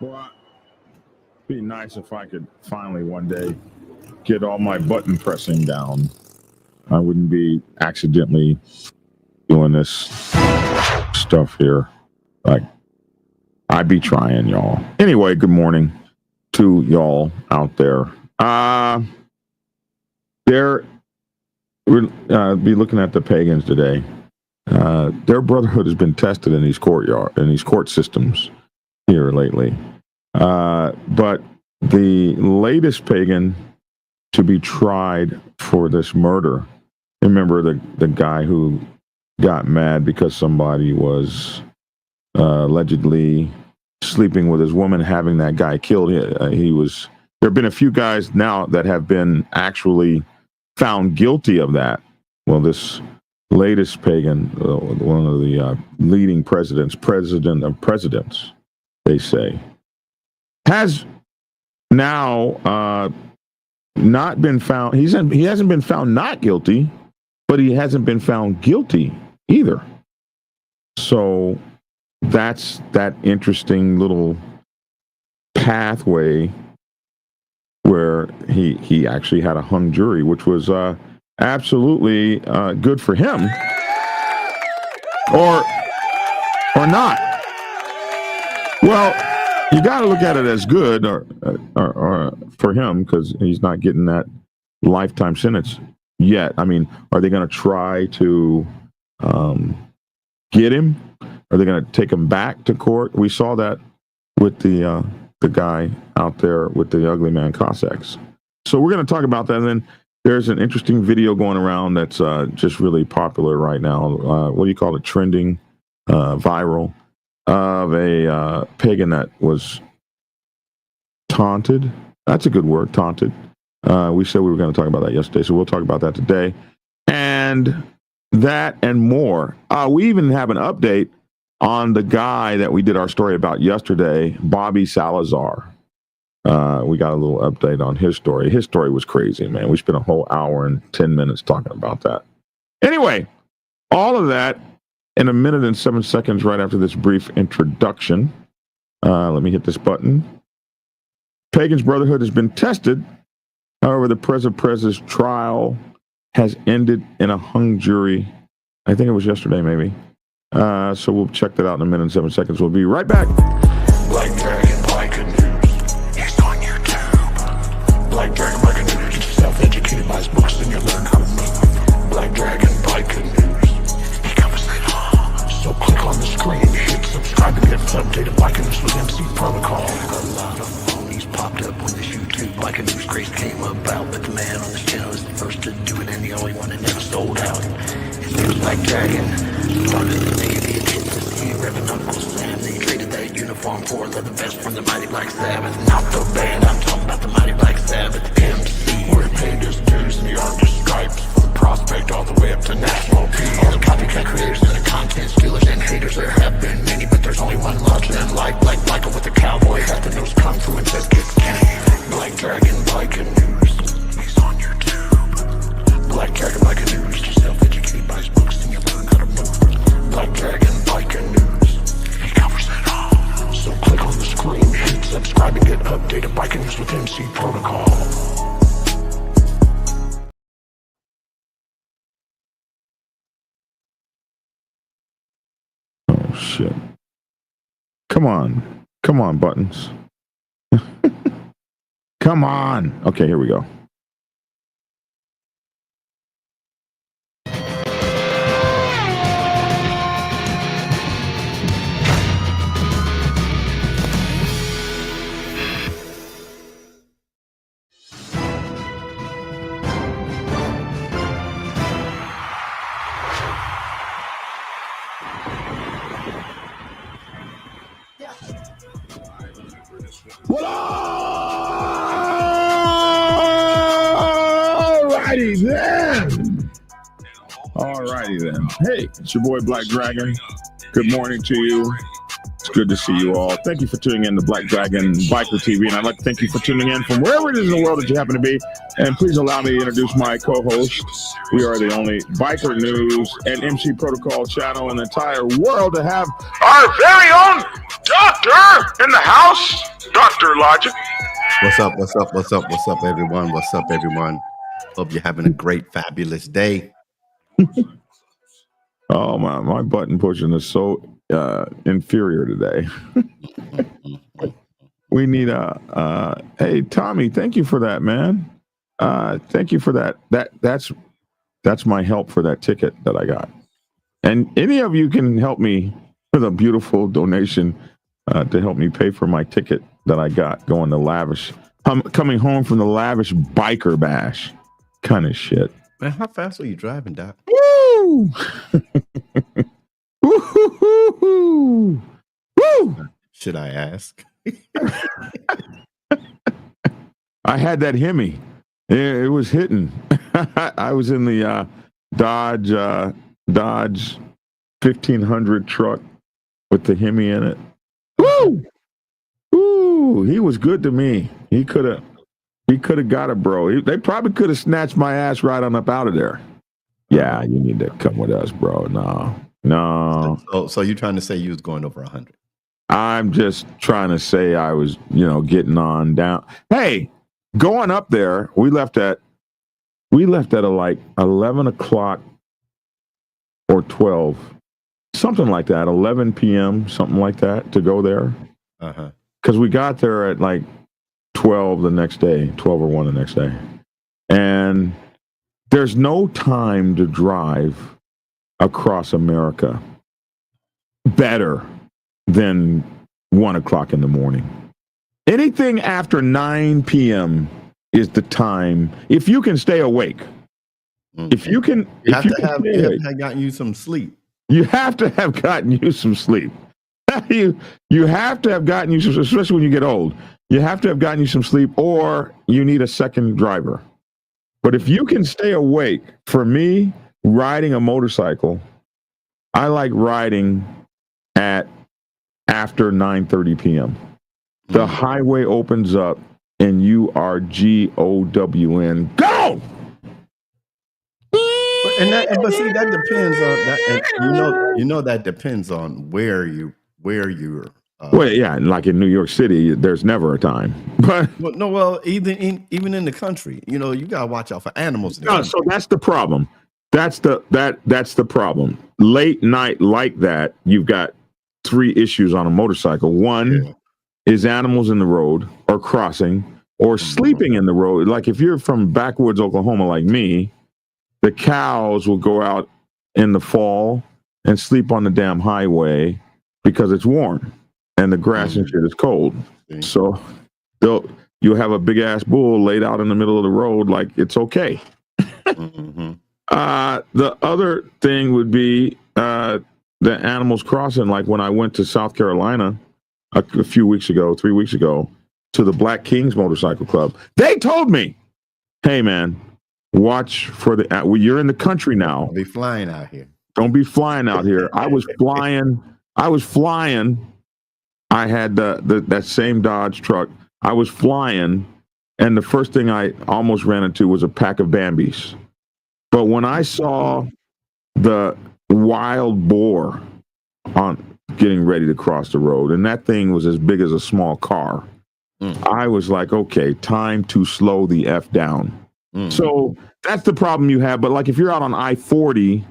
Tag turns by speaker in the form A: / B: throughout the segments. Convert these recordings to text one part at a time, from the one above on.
A: Well, it'd be nice if I could finally one day get all my button pressing down. I wouldn't be accidentally doing this stuff here. Like, I'd be trying, y'all. Anyway, good morning to y'all out there. We'll be looking at the pagans today. Their brotherhood has been tested in these court systems here lately. But the latest pagan to be tried for this murder, remember the guy who got mad because somebody was allegedly sleeping with his woman, having that guy killed. There have been a few guys now that have been actually found guilty of that. Well, this latest pagan, one of the leading president of presidents, they say, has now not been found. He hasn't been found not guilty, but he hasn't been found guilty either. So that's that interesting little pathway where he actually had a hung jury, which was absolutely good for him, or not. Well, you got to look at it as good, or for him, because he's not getting that lifetime sentence yet. I mean, are they going to try to get him? Are they going to take him back to court? We saw that with the guy out there with the ugly man Cossacks. So we're going to talk about that. And then there's an interesting video going around that's just really popular right now. What do you call it? Trending, viral, of a pagan that was taunted. That's a good word, taunted. We said we were going to talk about that yesterday, so we'll talk about that today. And that and more. We even have an update on the guy that we did our story about yesterday, Bobby Salazar. We got a little update on his story. His story was crazy, man. We spent a whole hour and 10 minutes talking about that. Anyway, all of that in a minute and 7 seconds right after this brief introduction. Let me hit this button. Pagan's Brotherhood has been tested. However, the Prez's trial has ended in a hung jury. I think it was yesterday, maybe. So we'll check that out in a minute and 7 seconds. We'll be right back.
B: Black Dragon Biker News. He's on YouTube. Black Dragon Biker News. Get yourself educated by his books and you'll learn how to move. Black Dragon Biker News. He covers it all. So click on the screen, hit subscribe to get updated Biker News with MC Protocol. A lot of phonies popped up when this YouTube Biker News craze came about, but the man on this channel is the first to do it and the only one that never sold out. His name is Black Dragon. Part of the Navy, it hit the sea, revving Uncle Sam. They traded that uniform for the best from the mighty Black Sabbath. Not the band, I'm talking about the mighty Black Sabbath. MC, we're paid his dues in the artist stripes, from prospect all the way up to national peace. All the copycat creators and the content stealers and haters, there have been many, but there's only one larger than like Michael with the cowboy hat that knows kung fu and says kick can. Black Dragon Biker News. He's on YouTube. Black Dragon Biker News. Just self-educated by his books and you learn how to move. Black Dragon Biker News. He covers it all. So click on the screen, hit subscribe and get updated Biker News with MC Protocol.
A: Oh, shit. Come on, buttons. Come on. Okay, here we go. Alrighty then. Hey, it's your boy Black Dragon. Good morning to you. It's good to see you all. Thank you for tuning in to Black Dragon Biker TV, and I'd like to thank you for tuning in from wherever it is in the world that you happen to be. And please allow me to introduce my co-host. We are the only Biker News and MC Protocol channel in the entire world to have our very own Doctor in the house. Dr. Logic.
C: What's up? What's up? What's up? What's up, everyone? What's up, everyone? Hope you're having a great, fabulous day.
A: Oh, my button pushing is so inferior today. We need hey, Tommy, thank you for that, man. Thank you for that. That's my help for that ticket that I got. And any of you can help me with a beautiful donation to help me pay for my ticket that I got going to Lavish. I'm coming home from the Lavish biker bash kind of shit.
C: Man, how fast are you driving, Doc?
A: Woo! Woo! Woo!
C: Should I ask?
A: I had that Hemi. It was hitting. I was in the Dodge 1500 truck with the Hemi in it. Woo! Woo! He was good to me. He could have got it, bro. They probably could have snatched my ass right on up out of there. Yeah, you need to come with us, bro. No.
C: So you're trying to say you was going over 100?
A: I'm just trying to say I was, getting on down. Hey, going up there, we left at like 11 o'clock or 12, something like that, 11 p.m., something like that, to go there.
C: Uh-huh.
A: Because we got there at like 12 the next day, 12 or 1 the next day. And there's no time to drive across America better than 1 o'clock in the morning. Anything after 9 p.m. is the time, if you can stay awake.
C: Mm-hmm.
A: If you can,
C: you have to have gotten you some sleep.
A: You have to have gotten you some sleep. you have to have gotten you some, especially when you get old. You have to have gotten you some sleep, or you need a second driver. But if you can stay awake, for me, riding a motorcycle, I like riding at after 9:30 p.m. The highway opens up and you are GOWN. Go!
C: But see, that depends on that. And that depends on where you're.
A: Well, yeah, like in New York City, there's never a time. But
C: even in the country, you gotta watch out for animals.
A: So that's the problem. That's the problem. Late night like that, you've got 3 issues on a motorcycle. One is animals in the road or crossing or sleeping in the road. Like if you're from backwoods Oklahoma like me, the cows will go out in the fall and sleep on the damn highway because it's warm and the grass and shit is cold. So you'll have a big ass bull laid out in the middle of the road like it's okay. The other thing would be the animals crossing. Like when I went to South Carolina a few weeks ago, 3 weeks ago, to the Black Kings Motorcycle Club, they told me, "Hey, man, watch for the. You're in the country now.
C: Don't be flying out here.
A: Don't be flying out here." I was flying. I had that same Dodge truck. I was flying, and the first thing I almost ran into was a pack of Bambis. But when I saw the wild boar on getting ready to cross the road, and that thing was as big as a small car, I was like, okay, time to slow the F down. So that's the problem you have. But like if you're out on I-40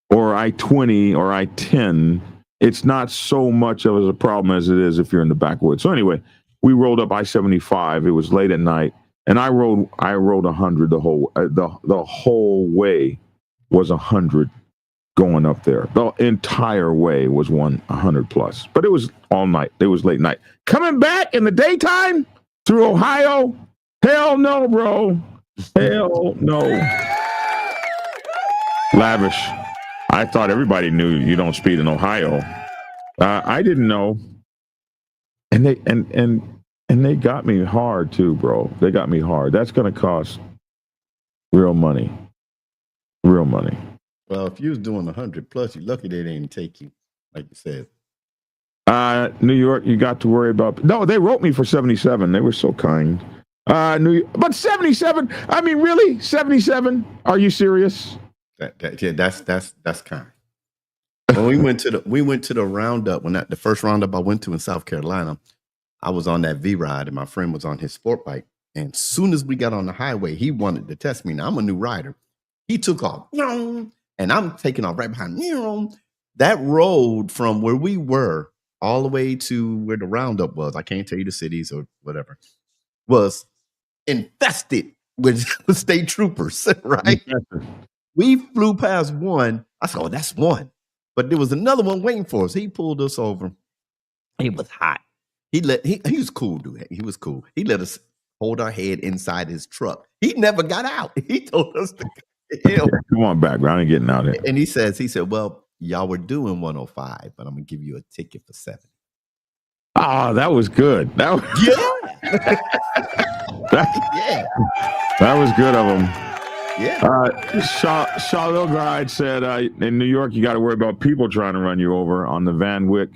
A: or I-20 or I-10, it's not so much of a problem as it is if you're in the backwoods. So anyway, we rolled up I-75. It was late at night, and I rode 100 the whole way was 100 going up there. The entire way was 100 plus. But it was all night. It was late night. Coming back in the daytime through Ohio? Hell no, bro. Hell no. Lavish. I thought everybody knew you don't speed in Ohio. I didn't know. And they got me hard too, bro. They got me hard. That's going to cost real money. Real money.
C: Well, if you was doing 100 plus, you're lucky they didn't take you, like you said.
A: New York, you got to worry about. No, they wrote me for 77. They were so kind. But 77. I mean, really, 77? Are you serious?
C: That's kind. when we went to the roundup, the first roundup I went to in South Carolina, I was on that V ride and my friend was on his sport bike. And as soon as we got on the highway, he wanted to test me. Now I'm a new rider. He took off, and I'm taking off right behind. That road from where we were all the way to where the roundup was, I can't tell you the cities or whatever, was infested with state troopers, right? We flew past one. I said, oh, that's one. But there was another one waiting for us. He pulled us over. It was hot. He was cool, dude. He was cool. He let us hold our head inside his truck. He never got out. He told us to
A: come on back. I ain't getting out here.
C: And he said, well, y'all were doing 105, but I'm gonna give you a ticket for 70.
A: Oh, that was good. That was, that was good of him.
C: Yeah.
A: Shaw Lilgride said in New York, you got to worry about people trying to run you over on the Van Wyck,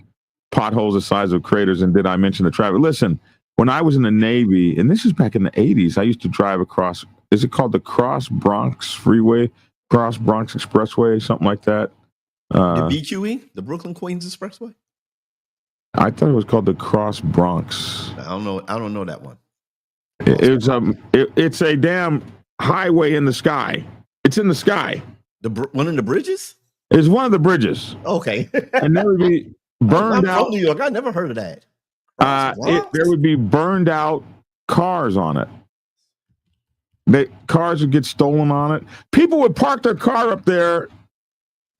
A: potholes the size of craters. And did I mention the traffic? Listen, when I was in the Navy, and this is back in the 80s, I used to drive across, is it called the Cross Bronx Freeway, Cross Bronx Expressway, something like that?
C: The BQE, the Brooklyn Queens Expressway?
A: I thought it was called the Cross Bronx.
C: I don't know that one.
A: It's a damn highway in the sky. It's in the sky.
C: One of the bridges?
A: It's one of the bridges.
C: Okay.
A: And there would be burned out.
C: I'm from New York. I never heard of that.
A: There would be burned out cars on it. Cars would get stolen on it. People would park their car up there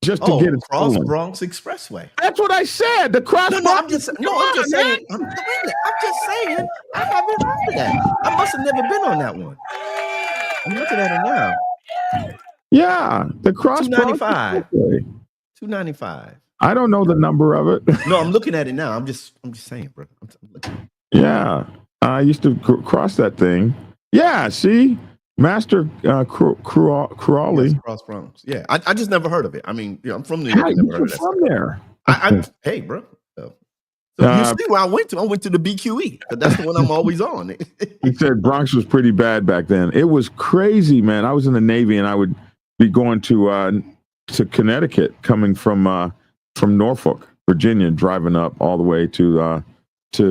A: just to get it
C: Cross
A: stolen.
C: Bronx Expressway.
A: That's what I said. The Cross.
C: I'm just saying. I'm just saying. I haven't heard of that. I must have never been on that one. I'm looking at it now.
A: Yeah, the Cross
C: 295. 295.
A: I don't know the number of it.
C: No, I'm looking at it now. I'm just saying, bro.
A: Yeah, I used to cross that thing. Yeah, see, Master Crawley.
C: Yes, Cross Bronx. Yeah, I just never heard of it. I mean, I'm from New York.
A: Hey,
C: never heard of that
A: from there.
C: Hey, bro. So you see where I went to? I went to the BQE. That's the one I'm always on.
A: He said Bronx was pretty bad back then. It was crazy, man. I was in the Navy, and I would be going to Connecticut, coming from Norfolk, Virginia, driving up all the way to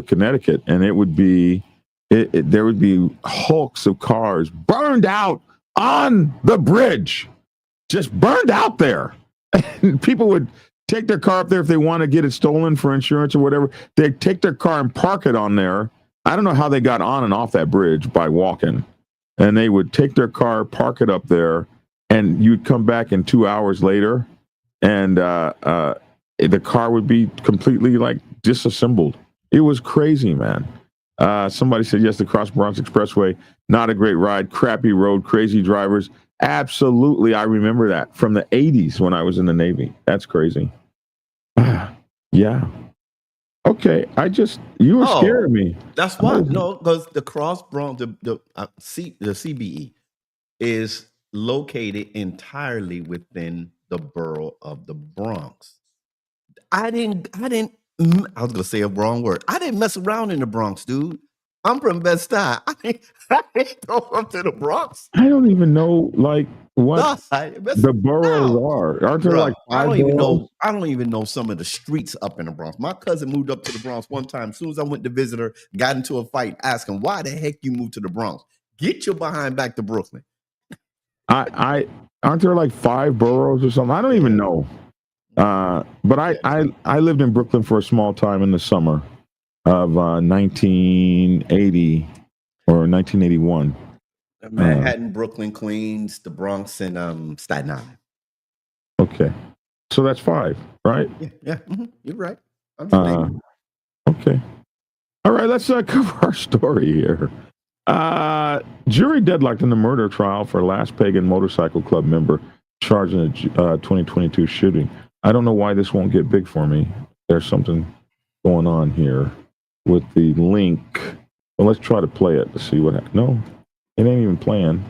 A: Connecticut, and it would be there would be hulks of cars burned out on the bridge, just burned out there. And people would take their car up there if they want to get it stolen for insurance or whatever. They'd take their car and park it on there. I don't know how they got on and off that bridge by walking, and they would take their car, park it up there, and you'd come back in 2 hours later, and the car would be completely like disassembled. It was crazy, man. Somebody said, yes, the Cross Bronx Expressway, not a great ride, crappy road, crazy drivers. Absolutely. I remember that from the 80s when I was in the Navy. That's crazy. Yeah. Okay. You were scaring me.
C: That's why. No, because the Cross Bronx, the CBE is located entirely within the borough of the Bronx. I was gonna say a wrong word. I didn't mess around in the Bronx, dude. I'm from Bed-Stuy. I didn't go up to the Bronx.
A: I don't even know what the boroughs are. Aren't there like five boroughs?
C: I don't even know some of the streets up in the Bronx. My cousin moved up to the Bronx one time. As soon as I went to visit her, got into a fight, asked him, why the heck you moved to the Bronx? Get your behind back to Brooklyn.
A: Aren't there like 5 boroughs or something? I don't even know. But I lived in Brooklyn for a small time in the summer of 1980 or 1981.
C: Manhattan, Brooklyn, Queens, the Bronx, and Staten Island.
A: Okay, so that's 5, right?
C: Yeah. Mm-hmm. You're right.
A: Okay. All right, let's cover our story here. Jury deadlocked in the murder trial for last Pagan Motorcycle Club member charged in a 2022 shooting. I don't know why this won't get big for me. There's something going on here with the link. Well, let's try to play it to see what happens. No, it ain't even playing.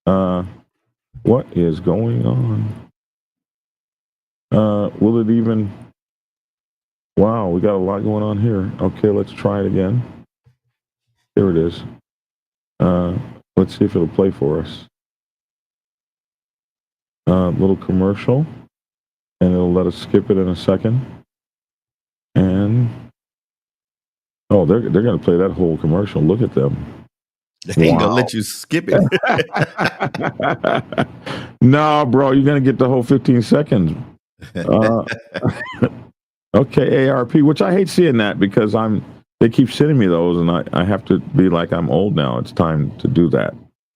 A: What is going on? Will it even? Wow, we got a lot going on here. Okay, let's try it again. Here it is. Let's see if it'll play for us. Little commercial. and it'll let us skip it in a second. And oh, they're going to play that whole commercial. Look at them.
C: They ain't gonna let you skip it.
A: No, bro, you're going to get the whole 15 seconds. Okay, ARP, which I hate seeing that because they keep sending me those, and I have to be like, I'm old now. It's time to do that.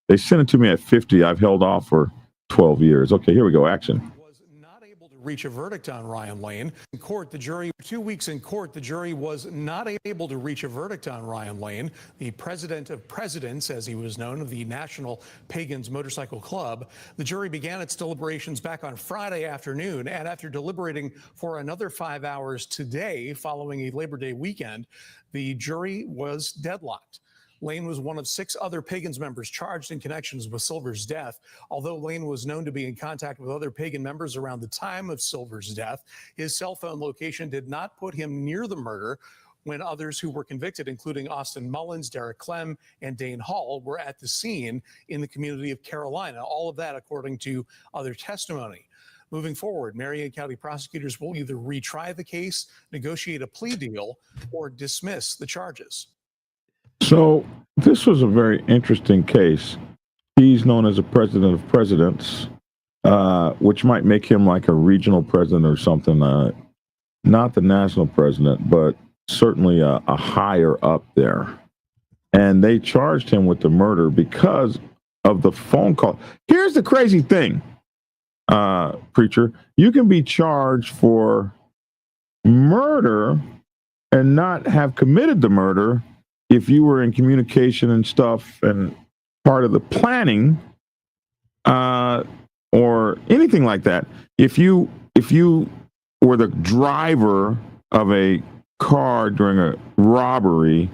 A: They sent it to me at 50. I've held off for 12 years. Okay, here we go. Action.
D: Was not able to reach a verdict on Ryan Lane. In court, the jury, 2 weeks in court, the jury was not able to reach a verdict on Ryan Lane, the president of presidents, as he was known, of the National Pagan Motorcycle Club. The jury began its deliberations back on Friday afternoon, and after deliberating for another 5 hours today, following a Labor Day weekend, the jury was deadlocked. Lane was one of 6 other Pagans members charged in connections with Silver's death. Although Lane was known to be in contact with other Pagan members around the time of Silver's death, his cell phone location did not put him near the murder when others who were convicted, including Austin Mullins, Derek Clem, and Dane Hall, were at the scene in the community of Carolina. All of that according to other testimony. Moving forward, Marion County prosecutors will either retry the case, negotiate a plea deal, or dismiss the charges.
A: So this was a very interesting case. He's known as a president of presidents, which might make him like a regional president or something. Not the national president, but certainly a higher up there. And they charged him with the murder because of the phone call. Here's the crazy thing, preacher. You can be charged for murder and not have committed the murder if you were in communication and stuff and part of the planning, or anything like that. If you were the driver of a car during a robbery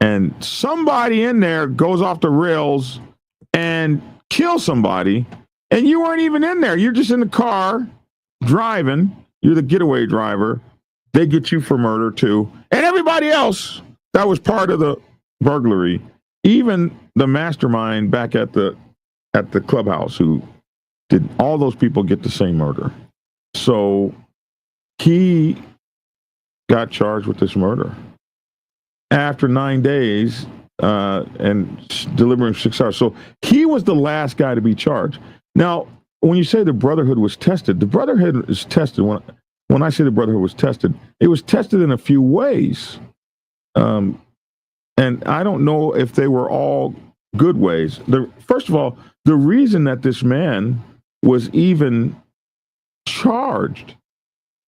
A: and somebody in there goes off the rails and kills somebody and you weren't even in there, you're just in the car driving, you're the getaway driver, they get you for murder too. And everybody else that was part of the burglary, even the mastermind back at the clubhouse who did, all those people get the same murder. So he got charged with this murder. After 9 days and delivering 6 hours. So he was the last guy to be charged. Now, when you say the Brotherhood was tested, the Brotherhood is tested. When I say the Brotherhood was tested, it was tested in a few ways. And I don't know if they were all good ways. First of all, the reason that this man was even charged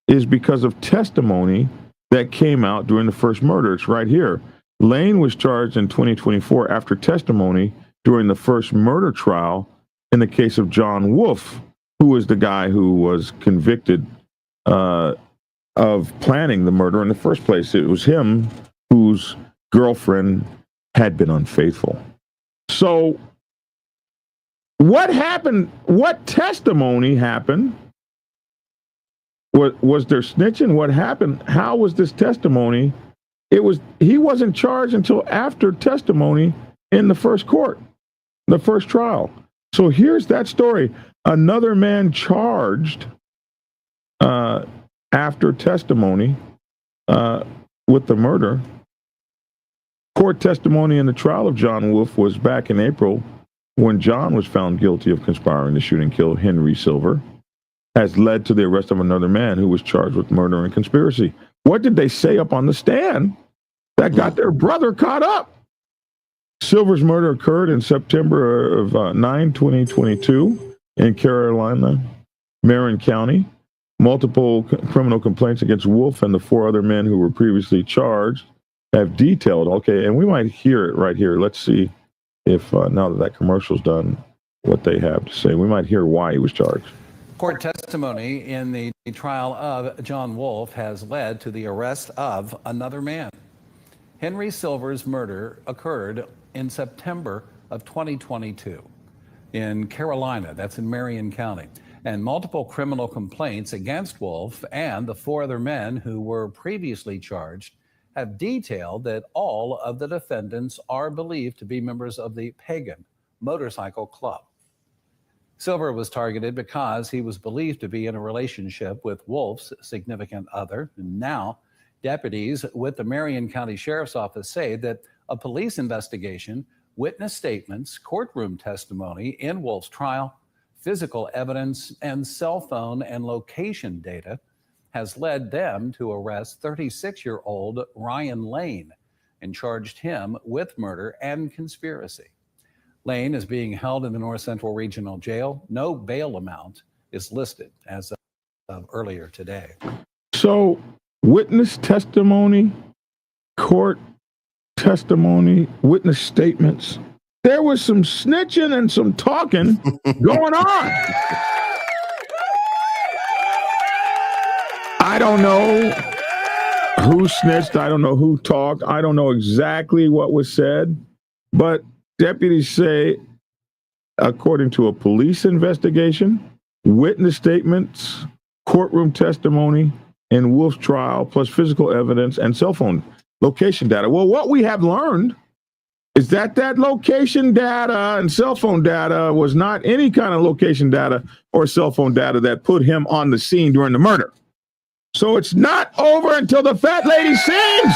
A: is because of testimony that came out during the first murder. It's right here. Lane was charged in 2024 after testimony during the first murder trial in the case of John Wolf, who was the guy who was convicted of planning the murder in the first place. It was him whose girlfriend had been unfaithful. So what happened? What testimony happened? Was there snitching? What happened? How was this testimony? He wasn't charged until after testimony in the first court, the first trial. So here's that story. Another man charged after testimony with the murder. Court testimony in the trial of John Wolf was back in April when John was found guilty of conspiring to shoot and kill Henry Silver, has led to the arrest of another man who was charged with murder and conspiracy. What did they say up on the stand that got their brother caught up? Silver's murder occurred in September of 2022 in Carolina, Marion County. Multiple criminal complaints against Wolf and the 4 other men who were previously charged have detailed, okay, and we might hear it right here. Let's see if now that commercial's done, what they have to say. We might hear why he was charged.
E: Court testimony in the trial of John Wolf has led to the arrest of another man. Henry Silver's murder occurred in September of 2022 in Carolina, that's in Marion County, and multiple criminal complaints against Wolf and the 4 other men who were previously charged have detailed that all of the defendants are believed to be members of the Pagan Motorcycle Club. Silver was targeted because he was believed to be in a relationship with Wolf's significant other. And now, deputies with the Marion County Sheriff's Office say that a police investigation, witness statements, courtroom testimony in Wolf's trial, physical evidence, and cell phone and location data has led them to arrest 36-year-old Ryan Lane and charged him with murder and conspiracy. Lane is being held in the North Central Regional Jail. No bail amount is listed as of earlier today.
A: So, witness testimony, court testimony, witness statements. There was some snitching and some talking going on. I don't know who snitched. I don't know who talked. I don't know exactly what was said, but deputies say, according to a police investigation, witness statements, courtroom testimony, and Wolf's trial, plus physical evidence and cell phone location data. Well, what we have learned is that location data and cell phone data was not any kind of location data or cell phone data that put him on the scene during the murder. So it's not over until the fat lady sings.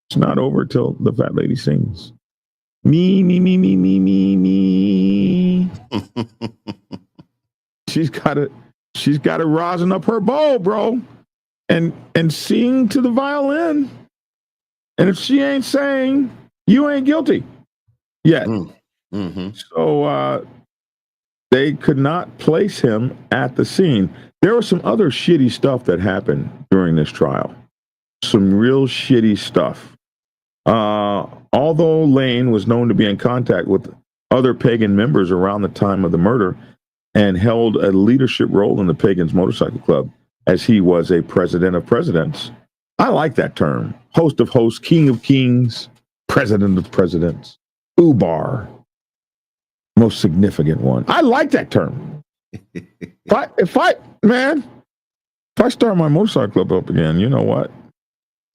A: It's not over till the fat lady sings. Me, me, me, me, me, me, me. She's got to rosin up her bowl, bro, and sing to the violin. And if she ain't saying, you ain't guilty yet.
C: Mm-hmm.
A: So they could not place him at the scene. There was some other shitty stuff that happened during this trial. Some real shitty stuff. Although Lane was known to be in contact with other Pagan members around the time of the murder and held a leadership role in the Pagan Motorcycle Club, as he was a president of presidents. I like that term. Host of hosts, king of kings, president of presidents, Ubar, most significant one. I like that term. If I start my motorcycle club up again, you know what?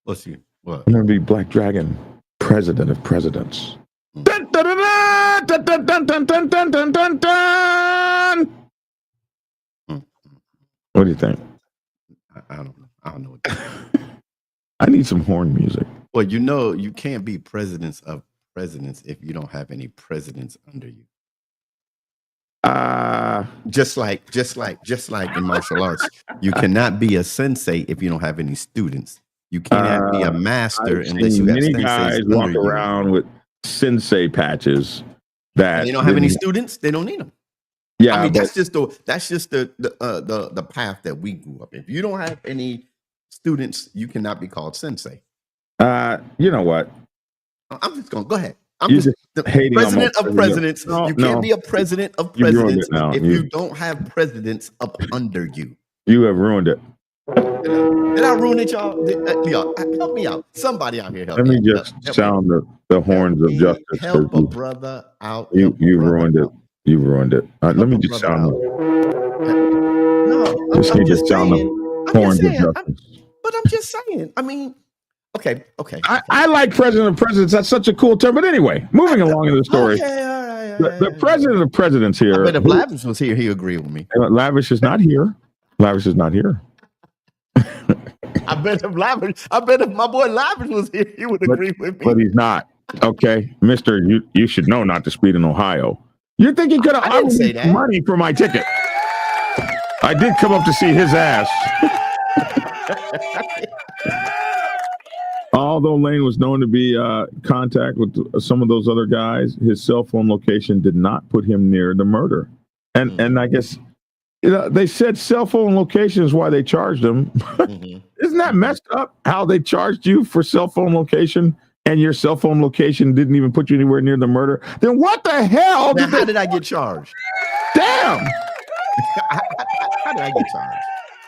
C: What?
A: I'm going to be Black Dragon, president of presidents. Dun, dun, dun, dun, dun, dun, dun, dun, dun, dun, dun, dun. What do you think?
C: I don't know what that is.
A: I need some horn music.
C: Well, you can't be presidents of presidents if you don't have any presidents under you. Just like in martial arts, you cannot be a sensei if you don't have any students. You can't be a master unless you have
A: many guys walk around with sensei patches that
C: and they don't have any students. They don't need them.
A: Yeah,
C: I mean that's just the path that we grew up. If you don't have any students, you cannot be called sensei.
A: You know what?
C: I'm just going to go ahead. I'm
A: You're
C: just the
A: hating
C: president of presidents.
A: No,
C: you can't be a president of presidents if you don't have presidents up under you.
A: You have ruined it.
C: Did I ruin it, y'all? Y'all help me out. Somebody out here help me.
A: Let me just sound the horns of justice.
C: Help a brother out.
A: You ruined it. You ruined it. Let me just sound
C: I'm just saying.
A: Horns of justice.
C: But I'm just saying. I mean, okay.
A: I like president of presidents. That's such a cool term. But anyway, moving along in the story.
C: Okay, all right.
A: The president of presidents here.
C: But if Lavish was here, he agreed with me.
A: Lavish is not here. Lavish is not here.
C: I bet if my boy Lavish was here, he would agree with me.
A: But he's not. Okay, Mister, you should know not to speed in Ohio. You think he could have offered me money for my ticket? I did come up to see his ass. Although Lane was known to be contact with some of those other guys, his cell phone location did not put him near the murder. And I guess they said cell phone location is why they charged him. Isn't that messed up? How they charged you for cell phone location and your cell phone location didn't even put you anywhere near the murder? Then what the hell?
C: How did I get charged?
A: Damn!
C: How did I get charged?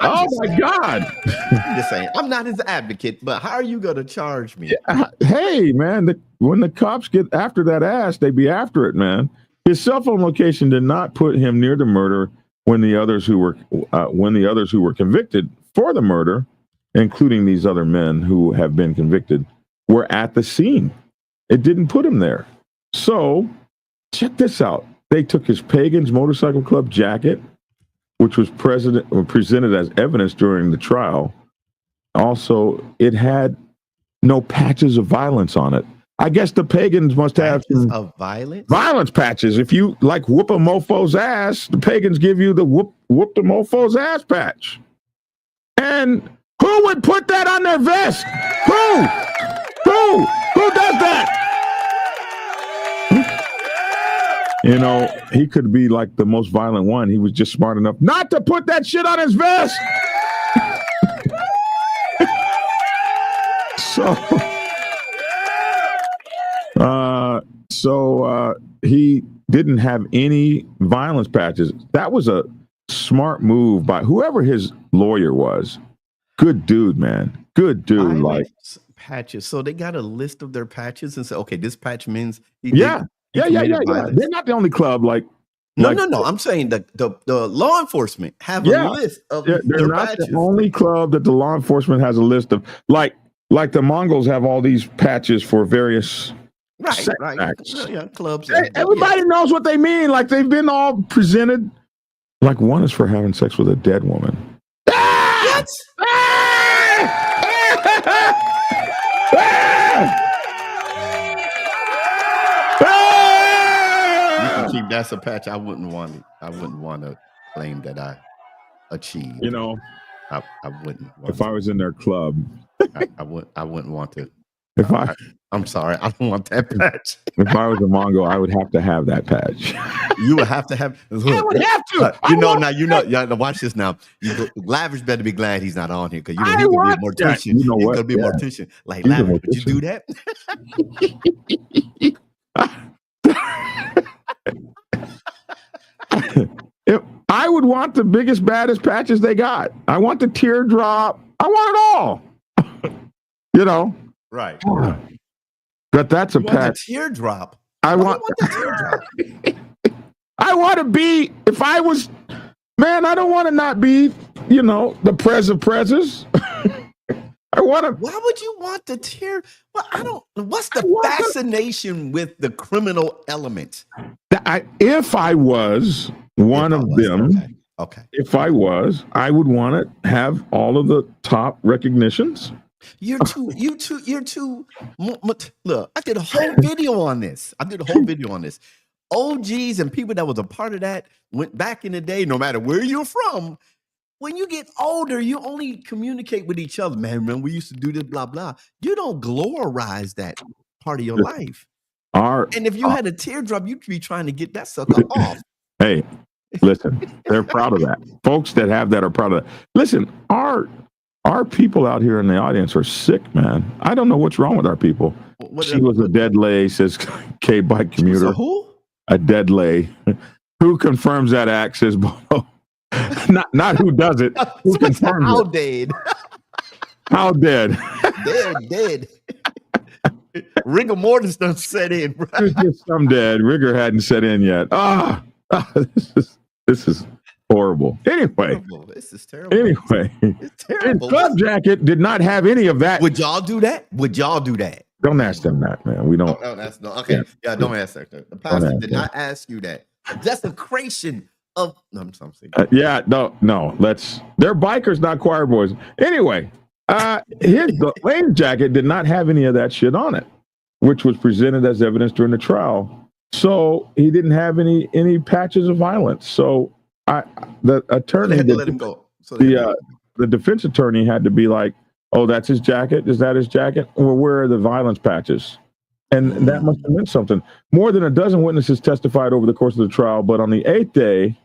A: Oh my God!
C: I'm just saying, I'm not his advocate, but how are you going to charge me?
A: Hey, man, when the cops get after that ass, they be after it, man. His cell phone location did not put him near the murder when the others who were convicted for the murder, including these other men who have been convicted, were at the scene. It didn't put him there. So check this out. They took his Pagan's Motorcycle Club jacket, which was presented as evidence during the trial. Also, it had no patches of violence on it. I guess the Pagans must have
C: Patches of violence.
A: violence patches. If you like whoop a mofo's ass, the Pagans give you the whoop the mofo's ass patch. And who would put that on their vest? Who does that? You know, he could be like the most violent one. He was just smart enough not to put that shit on his vest. So he didn't have any violence patches. That was a smart move by whoever his lawyer was. Good dude, man. Good dude.
C: Violence patches. So they got a list of their patches and say, okay, this patch means
A: Yeah. They're not the only club
C: No. I'm saying the law enforcement have a list of
A: they're
C: their
A: not
C: patches.
A: the only club that the law enforcement has a list of. Like the Mongols have all these patches for various sex acts.
C: Yeah, clubs.
A: Everybody knows what they mean. Like they've been all presented. Like one is for having sex with a dead woman.
C: What? Keep that's a patch I wouldn't want to claim that I achieved.
A: You know,
C: I wouldn't want
A: if I was in their club,
C: I wouldn't want to. I'm sorry, I don't want that patch.
A: If I was a Mongol, I would have to have that patch.
C: You would have to have.
A: I would have to.
C: Watch this now. Lavish better be glad he's not on here because
A: I
C: he's gonna
A: want
C: be more
A: that.
C: tension.
A: You know
C: He's
A: what?
C: gonna be more tension. Like
A: He's a
C: Lavish, would you do
A: that? I would want the biggest, baddest patches they got. I want the teardrop. I want it all. You know,
C: right?
A: But that's a patch.
C: Teardrop.
A: I want the teardrop. I want to be. If I was, man, I don't want to not be. You know, the Prez of Prezes. I want to.
C: Why would you want the tear? Well, I don't. What's the fascination with the criminal element?
A: If I was one of them,
C: okay.
A: If I was, I would want to have all of the top recognitions.
C: You're too. Look, I did a whole video on this. OGs and people that was a part of that went back in the day. No matter where you're from. When you get older, you only communicate with each other. Man, remember we used to do this, blah, blah. You don't glorize that part of your life. And if you had a teardrop, you'd be trying to get that sucker off.
A: Hey, listen, they're proud of that. Folks that have that are proud of that. Listen, our people out here in the audience are sick, man. I don't know what's wrong with our people. She was a dead lay, says K-Bike commuter.
C: Who?
A: A dead lay. Who confirms that act, says Bono. Not who does it. Who confirms
C: how
A: it?
C: Dead?
A: How dead?
C: Dead. Rigor mortis done set in, bro.
A: Some dead. Rigor hadn't set in yet. This is horrible. Anyway,
C: this is terrible.
A: Anyway,
C: it's terrible.
A: His club jacket did not have any of that.
C: Would y'all do that?
A: Don't ask them that, man. We don't.
C: No, okay. Yeah, don't ask that. The pastor did not ask you that. Desecration of. No, I'm saying.
A: No. They're bikers, not choir boys. Anyway, Lane's jacket did not have any of that shit on it, which was presented as evidence during the trial. So he didn't have any patches of violence. So the attorney
C: they had to let him go. So
A: the defense attorney had to be like, "Oh, that's his jacket. Is that his jacket? Well, where are the violence patches?" And that must have meant something. More than a dozen witnesses testified over the course of the trial, but on the 8th day,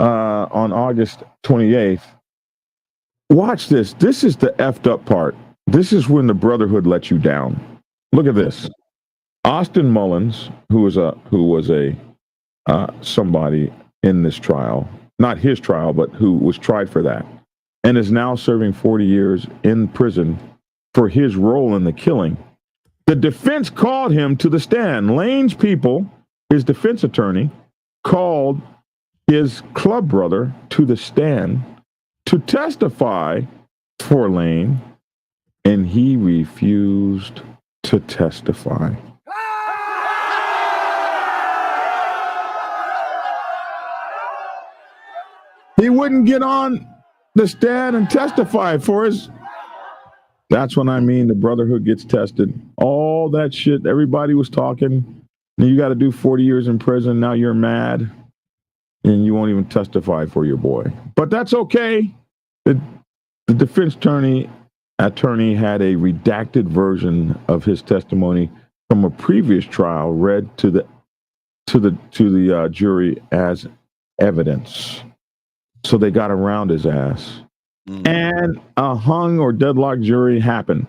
A: on August 28th, watch this. This is the effed up part. This is when the Brotherhood let you down. Look at this. Austin Mullins, who was a somebody in this trial, not his trial, but who was tried for that, and is now serving 40 years in prison for his role in the killing. The defense called him to the stand. Lane's people, his defense attorney, called his club brother to the stand to testify for Lane and he refused to testify. He wouldn't get on the stand and testify for his. That's when I mean the Brotherhood gets tested. All that shit, everybody was talking. You got to do 40 years in prison. Now you're mad and you won't even testify for your boy. But that's okay. The defense attorney had a redacted version of his testimony from a previous trial read to the jury as evidence. So they got around his ass. And a hung or deadlocked jury happened.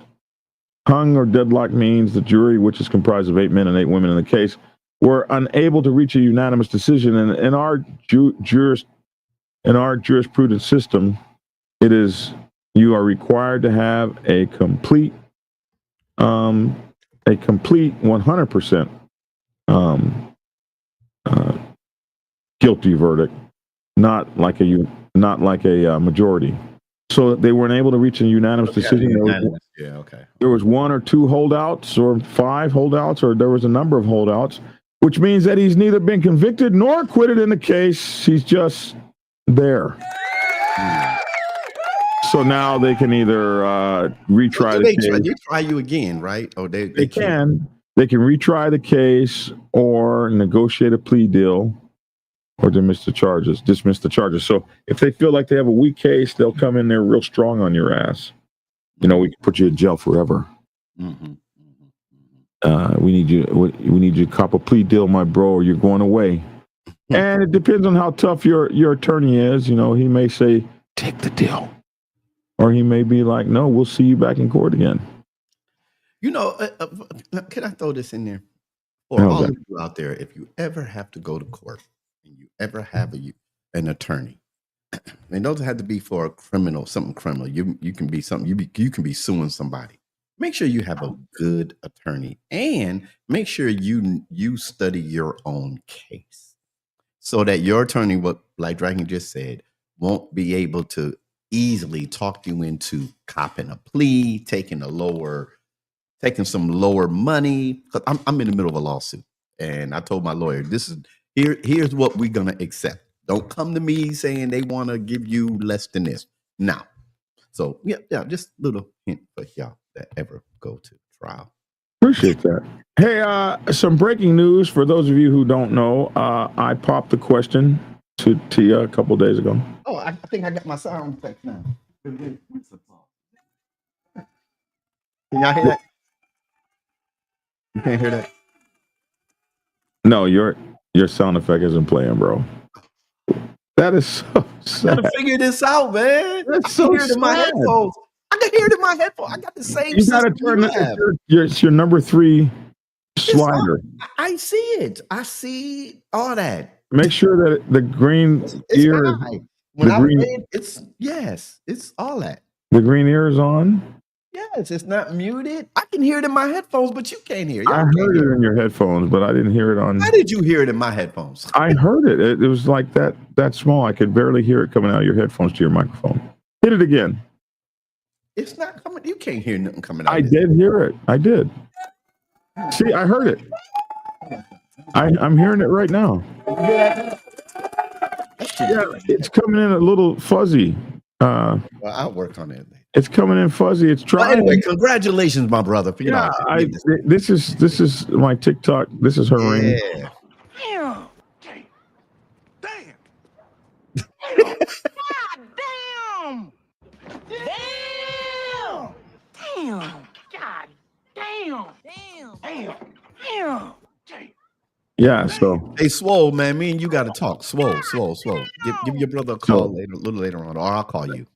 A: Hung or deadlocked means the jury, which is comprised of 8 men and 8 women in the case, were unable to reach a unanimous decision. And in our jurisprudence system, you are required to have a complete 100% guilty verdict, not like a majority. So they weren't able to reach a unanimous decision. There was 1 or 2 holdouts, or 5 holdouts, or there was a number of holdouts, which means that he's neither been convicted nor acquitted in the case. He's just there. So now they can either retry the case.
C: They try you again, right? Or they
A: can retry the case or negotiate a plea deal or dismiss the charges. So if they feel like they have a weak case, they'll come in there real strong on your ass. We can put you in jail forever. We need you to cop a plea deal, my bro, or you're going away. And it depends on how tough your attorney is. He may say, take the deal. Or he may be like, no, we'll see you back in court again.
C: Can I throw this in there? For all of you out there, if you ever have to go to court and you ever have an attorney, and those have to be for something criminal. You can be something. You can be suing somebody. Make sure you have a good attorney, and make sure you study your own case, so that your attorney, like Dragon just said, won't be able to easily talk you into copping a plea, taking some lower money. Because I'm in the middle of a lawsuit, and I told my lawyer, here's what we're gonna accept. Don't come to me saying they want to give you less than this. Now, so yeah, just a little hint for y'all that ever go to trial.
A: Appreciate that. Hey, some breaking news for those of you who don't know. I popped the question to Tia a couple days ago.
C: Oh, I think I got my sound effect now. Can y'all hear that? You can't hear that?
A: No, your sound effect isn't playing, bro. That is so sad.
C: Gotta figure this out, man.
A: That's so sad.
C: In my headphones. I can hear it in my headphones. I got the same.
A: You gotta turn it's your number 3 slider.
C: I see it. I see all that.
A: Make sure that the green ear.
C: It's all that.
A: The green ear is on.
C: Yes, it's not muted. I can hear it in my headphones, but you can't hear it.
A: I heard it in your headphones, but I didn't hear it on.
C: How did you hear it in my headphones?
A: I heard it. It was like that small. I could barely hear it coming out of your headphones to your microphone. Hit it again.
C: It's not coming. You can't hear nothing coming out.
A: I did hear it. I did. See, I heard it. I'm hearing it right now. Yeah, it's coming in a little fuzzy.
C: Well, I'll work on it.
A: It's coming in fuzzy. It's trying.
C: Well, anyway, congratulations, my brother.
A: This is my TikTok. This is her ring.
B: Damn. Damn. God damn. Damn. Damn. God damn. Damn. Damn.
A: Yeah, so
C: hey, Swole, man, me and you got to talk. Swole. Give your brother a call a little later on, or I'll call you.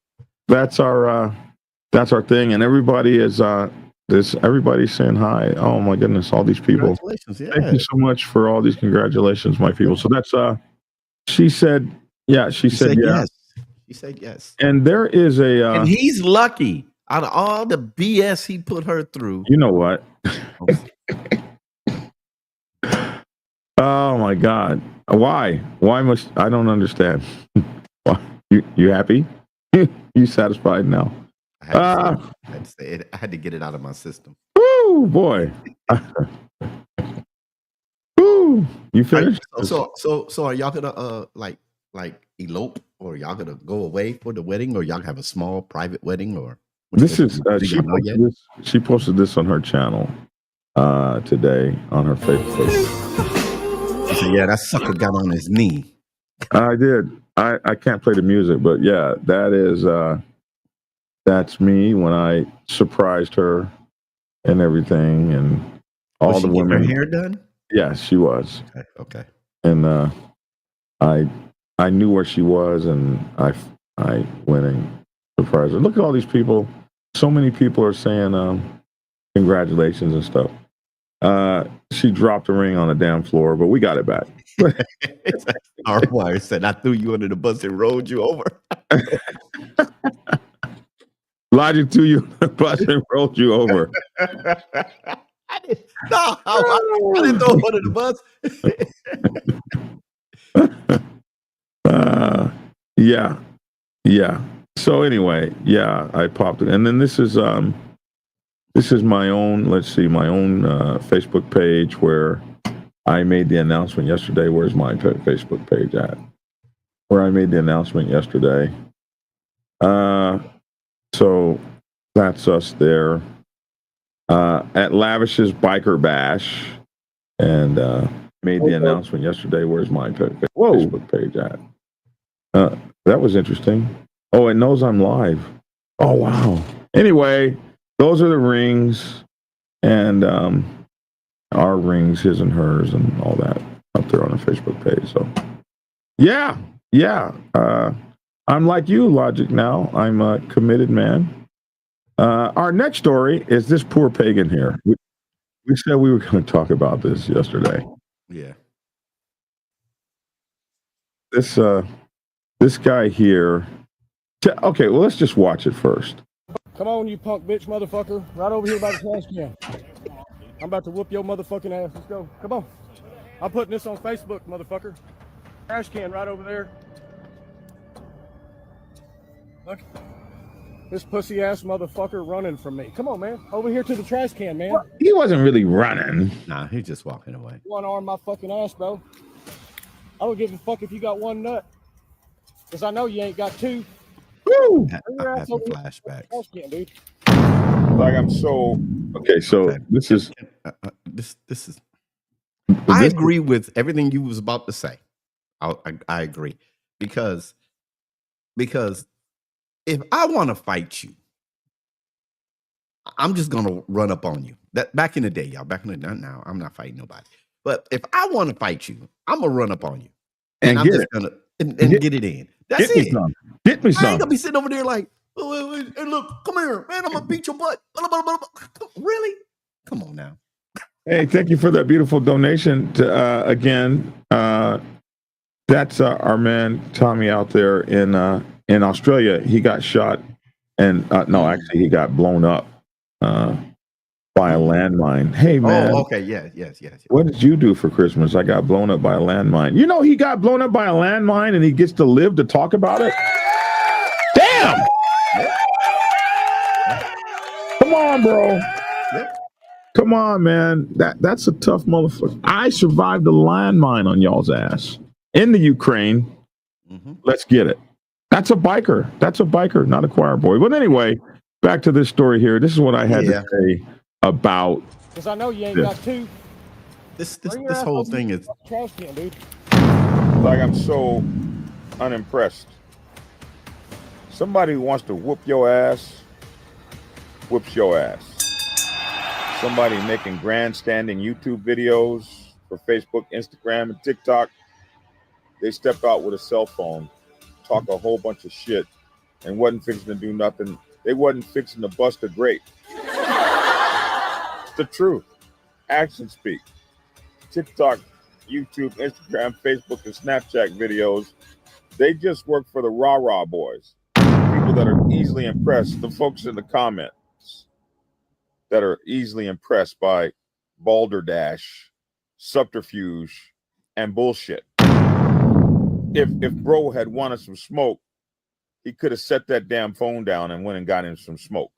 A: That's our thing, and everybody is everybody's saying hi. Oh my goodness, all these people!
C: Congratulations! Yeah.
A: Thank you so much for all these congratulations, my people. So that's she said yes. She said yes, and there is
C: and he's lucky out of all the BS he put her through.
A: You know what? Oh my God! Why must I don't understand? Why? You happy? You satisfied now?
C: I had to say it. I had to get it out of my system.
A: Woo, boy. Woo. You finished?
C: So are y'all gonna like elope, or y'all gonna go away for the wedding, or y'all have a small private wedding, or
A: This is she posted this on her channel today on her Facebook.
C: She said, yeah, that sucker got on his knee.
A: I did. I can't play the music, but yeah, that's me when I surprised her and everything, and all
C: Was
A: the
C: she getting
A: women.
C: her hair done?
A: Yes, she was.
C: Okay.
A: And I knew where she was, and I went and surprised her. Look at all these people. So many people are saying congratulations and stuff. She dropped the ring on the damn floor, but we got it back.
C: Our wire said, I threw you under the bus and rolled you over.
A: Logic to you, the bus and rolled you over.
C: I didn't throw him under the bus.
A: Yeah. So anyway, yeah, I popped it, and then this is my own. Let's see, my own Facebook page where I made the announcement yesterday. Where's my Facebook page at? Where I made the announcement yesterday. So that's us there. At Lavish's Biker Bash, and made the announcement yesterday. Where's my Facebook page at? That was interesting. Oh, it knows I'm live. Oh, wow. Anyway, those are the rings, and our rings, his and hers, and all that up there on the Facebook page. So, yeah. I'm like you, Logic, now. I'm a committed man. Our next story is this poor pagan here. We said we were going to talk about this yesterday.
C: Yeah.
A: This guy here. Okay, well, let's just watch it first.
F: Come on, you punk bitch motherfucker. Right over here by the trash can. I'm about to whoop your motherfucking ass. Let's go. Come on. I'm putting this on Facebook, motherfucker. Trash can right over there. Look. This pussy ass motherfucker running from me. Come on, man. Over here to the trash can, man.
A: He wasn't really running.
C: Nah, he's just walking away.
F: One arm my fucking ass, bro. I don't give a fuck if you got one nut. Because I know you ain't got two.
A: Woo!
C: I'm having flashbacks.
F: Trash can, dude.
A: Like I'm so okay. So this is
C: this is. I agree with everything you was about to say. I agree because if I want to fight you, I'm just gonna run up on you. That back in the day, y'all. Back in the day, now I'm not fighting nobody. But if I want to fight you, I'm gonna run up on you, and I'm just gonna get it in. That's it.
A: Get me some.
C: I ain't gonna be sitting over there like, oh, hey, look, come here, man. I'm gonna beat your butt. Really? Come on now.
A: Hey, thank you for that beautiful donation. Again, that's our man Tommy out there in Australia. He got shot, and no, actually, he got blown up by a landmine. Hey, man.
C: Oh, okay. Yes.
A: What did you do for Christmas? I got blown up by a landmine. You know, he got blown up by a landmine, and he gets to live to talk about it. Damn! Come on, bro. Come on, man. That's a tough motherfucker. I survived a landmine on y'all's ass in the Ukraine. Mm-hmm. Let's get it. That's a biker, not a choir boy. But anyway, back to this story here. This is what I had to say about.
F: Because I know you ain't got two.
C: This whole thing is
F: trash can, dude.
A: Like I'm so unimpressed. Somebody who wants to whoop your ass, whoops your ass. Somebody making grandstanding YouTube videos for Facebook, Instagram, and TikTok. They step out with a cell phone, talk a whole bunch of shit, and wasn't fixing to do nothing. They wasn't fixing to bust a grape. It's the truth. Actions speak. TikTok, YouTube, Instagram, Facebook, and Snapchat videos, they just work for the rah-rah boys. People that are easily impressed, the folks in the comments that are easily impressed by balderdash, subterfuge, and bullshit. If bro had wanted some smoke, he could have set that damn phone down and went and got him some smoke.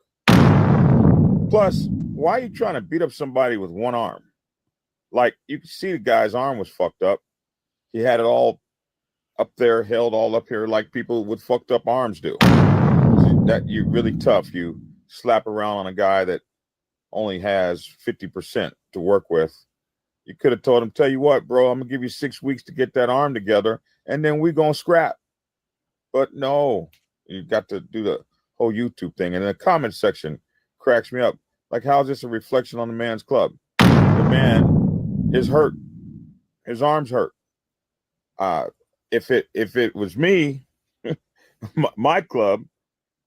A: Plus, why are you trying to beat up somebody with one arm? Like, you can see the guy's arm was fucked up. He had it all up there, held all up here like people with fucked up arms do. That you're really tough. You slap around on a guy that only has 50% to work with. You could have told him, tell you what, bro, I'm going to give you 6 weeks to get that arm together, and then we're going to scrap. But no, you got to do the whole YouTube thing. And in the comment section cracks me up. Like, how's this a reflection on the man's club? The man is hurt. His arm's hurt. If it was me, my club,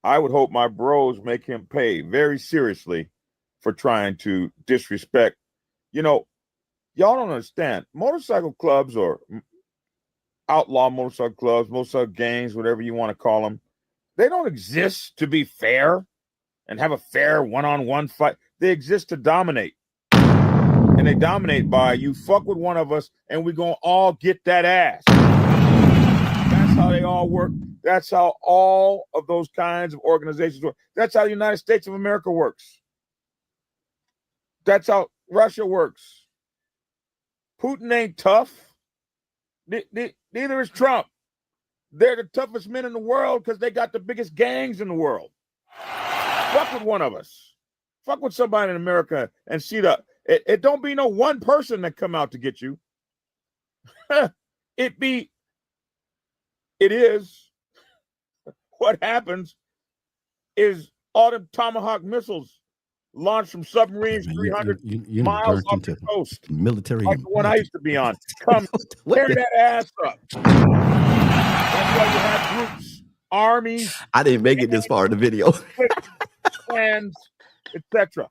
A: I would hope my bros make him pay very seriously for trying to disrespect. You know, y'all don't understand. Motorcycle clubs or outlaw motorcycle clubs, motorcycle gangs, whatever you want to call them, they don't exist to be fair and have a fair one-on-one fight. They exist to dominate. And they dominate by, you fuck with one of us and we're going to all get that ass. That's how they all work. That's how all of those kinds of organizations work. That's how the United States of America works. That's how Russia works. Putin ain't tough. Neither is Trump. They're the toughest men in the world because they got the biggest gangs in the world. Fuck with one of us. Fuck with somebody in America and see it don't be no one person that come out to get you. It is. What happens is all them Tomahawk missiles launched from submarines 300 miles off the coast.
C: Military.
A: Like the one I used to be on. Come tear that ass up. That's why you have groups, armies.
C: I didn't make it this far in the video.
A: Plans, etc.